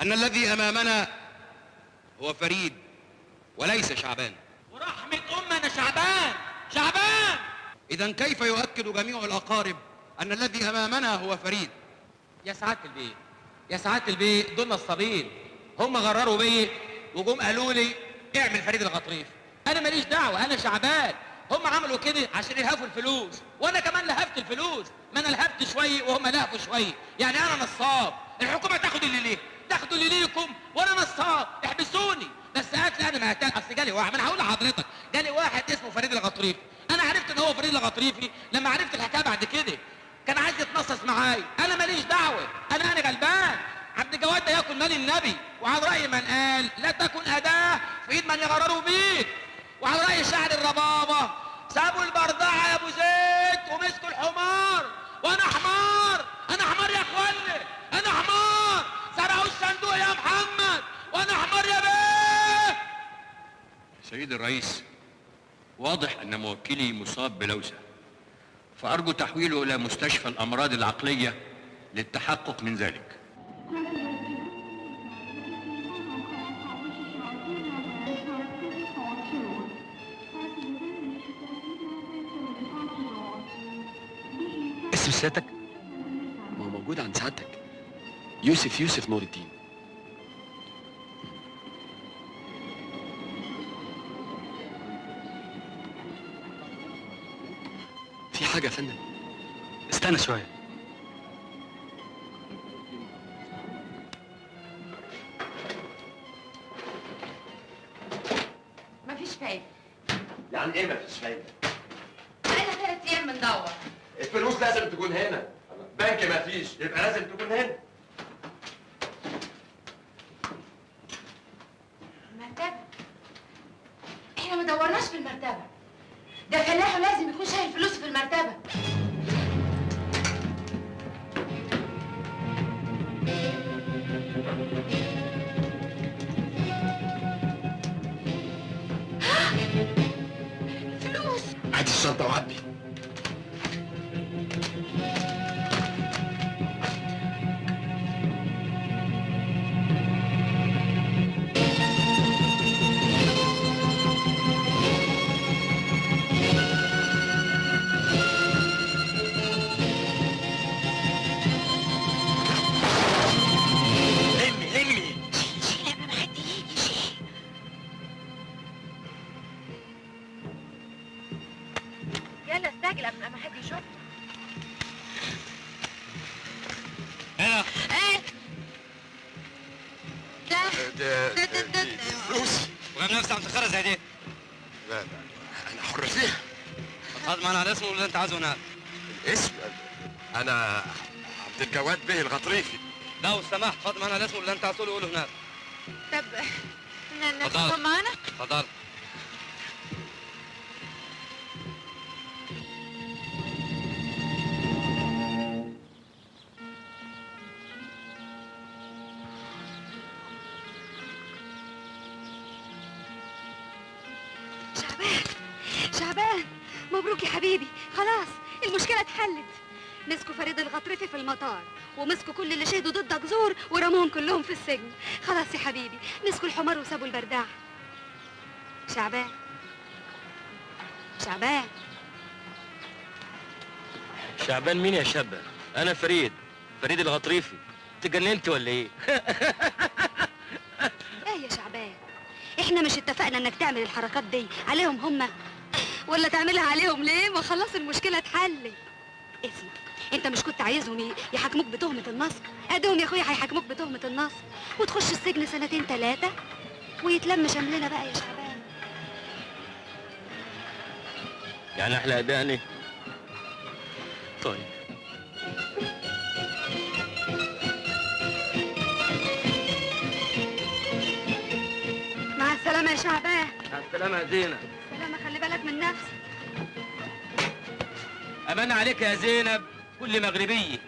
أن الذي أمامنا هو فريد وليس شعبان. ورحمة أمنا شعبان شعبان. إذا كيف يؤكد جميع الأقارب أن الذي أمامنا هو فريد؟ يا سعادة البيه يا سعادة البيه، دول نصابين، هم غرروا بيا وجم قالوا لي اعمل فريد الغطريف. انا ماليش دعوه، انا شعبان. هم عملوا كده عشان يلهفوا الفلوس، وانا كمان لهفت الفلوس. ما انا لهفت شويه وهم لهفوا شويه، يعني انا نصاب. الحكومه تاخد اللي ليه، تاخدوا اللي ليكم، وانا نصاب احبسوني. بس قالت لي انا ما هتان، اصل جالي واحد، ما انا هقول لحضرتك، جالي واحد اسمه فريد الغطريفي. انا عرفت ان هو فريد الغطريفي لما عرفت الحكايه بعد كده. كان عايز يتنصص معايا، انا ماليش دعوه، انا غلبان. عبد الجواد ده ياكل مال النبي، وعلى راي من قال لا تكن اداه في ايد من يغرروا بيك. وعلى راي شاعر الربابه سابوا البردعه يا ابو زيد ومسكوا الحمار، وانا حمار، انا حمار يا اخواني، انا حمار. سرقوا الصندوق يا محمد وانا حمار يا بيه. سيد الرئيس، واضح أن موكلي مصاب بلوسة، فأرجو تحويله إلى مستشفى الأمراض العقلية للتحقق من ذلك. اسم سيادتك؟ موجود عند سعادتك. يوسف نور الدين. في حاجة يا فندم؟ استنى شوية. مفيش فايدة. يعني ايه مفيش فايده؟ بقالنا 3 أيام بندور. الفلوس لازم تكون هنا، بنك مفيش يبقى لازم تكون هنا. المرتبة. احنا ما دورناش في المرتبة. ده فلاح ولازم يكون شايل فلوس في المرتبة. فلوس. هات الشنطه وعبي. يلا استعجل قبل ما حد يشوف. هنا. ايه؟ فلوس. وجاب نفسي عم تخرج زي دي. لا انا حر فيها. اتفضل معنا على اسمه اللي انت عايزه هناك. الاسم؟ انا عبد الجواد به الغطريفي. لو سمحت اتفضل معنا على اسمه اللي انت عايزه قوله هناك. طب اتفضل. ناخدهم معانا؟ اتفضل. شعبان مبروك يا حبيبي، خلاص المشكلة اتحلت. مسكوا فريد الغطرفي في المطار، ومسكوا كل اللي شهدوا ضدك زور ورموهم كلهم في السجن. خلاص يا حبيبي، مسكوا الحمار وسابوا البرداع. شعبان شعبان مين يا شابة؟ أنا فريد الغطريفي. تجننت ولا إيه؟ ايه يا شعبان، احنا مش اتفقنا انك تعمل الحركات دي عليهم هما، ولا تعملها عليهم ليه؟ ما خلاص المشكلة اتحلت. اسمع، انت مش كنت عايزهم يحاكموك بتهمة النصب؟ ادهم يا اخويا هيحاكموك بتهمة النصب وتخش السجن 2 3 ويتلم شملنا بقى يا شعبان. يعني أحلى أداني؟ طيب. مع السلامة يا شعبان. مع السلامة يا زينب. سلامة، خلي بالك من نفسك. أمان عليك يا زينب كل مغربية،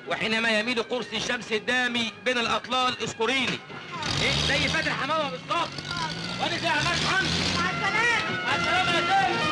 وحينما يميل قرص الشمس الدامي بين الأطلال اذكريني. إيه زي فاتح حمامة بالظبط. وأنا زي عماد حمدي. مع السلامة. مع السلامة يا زينب.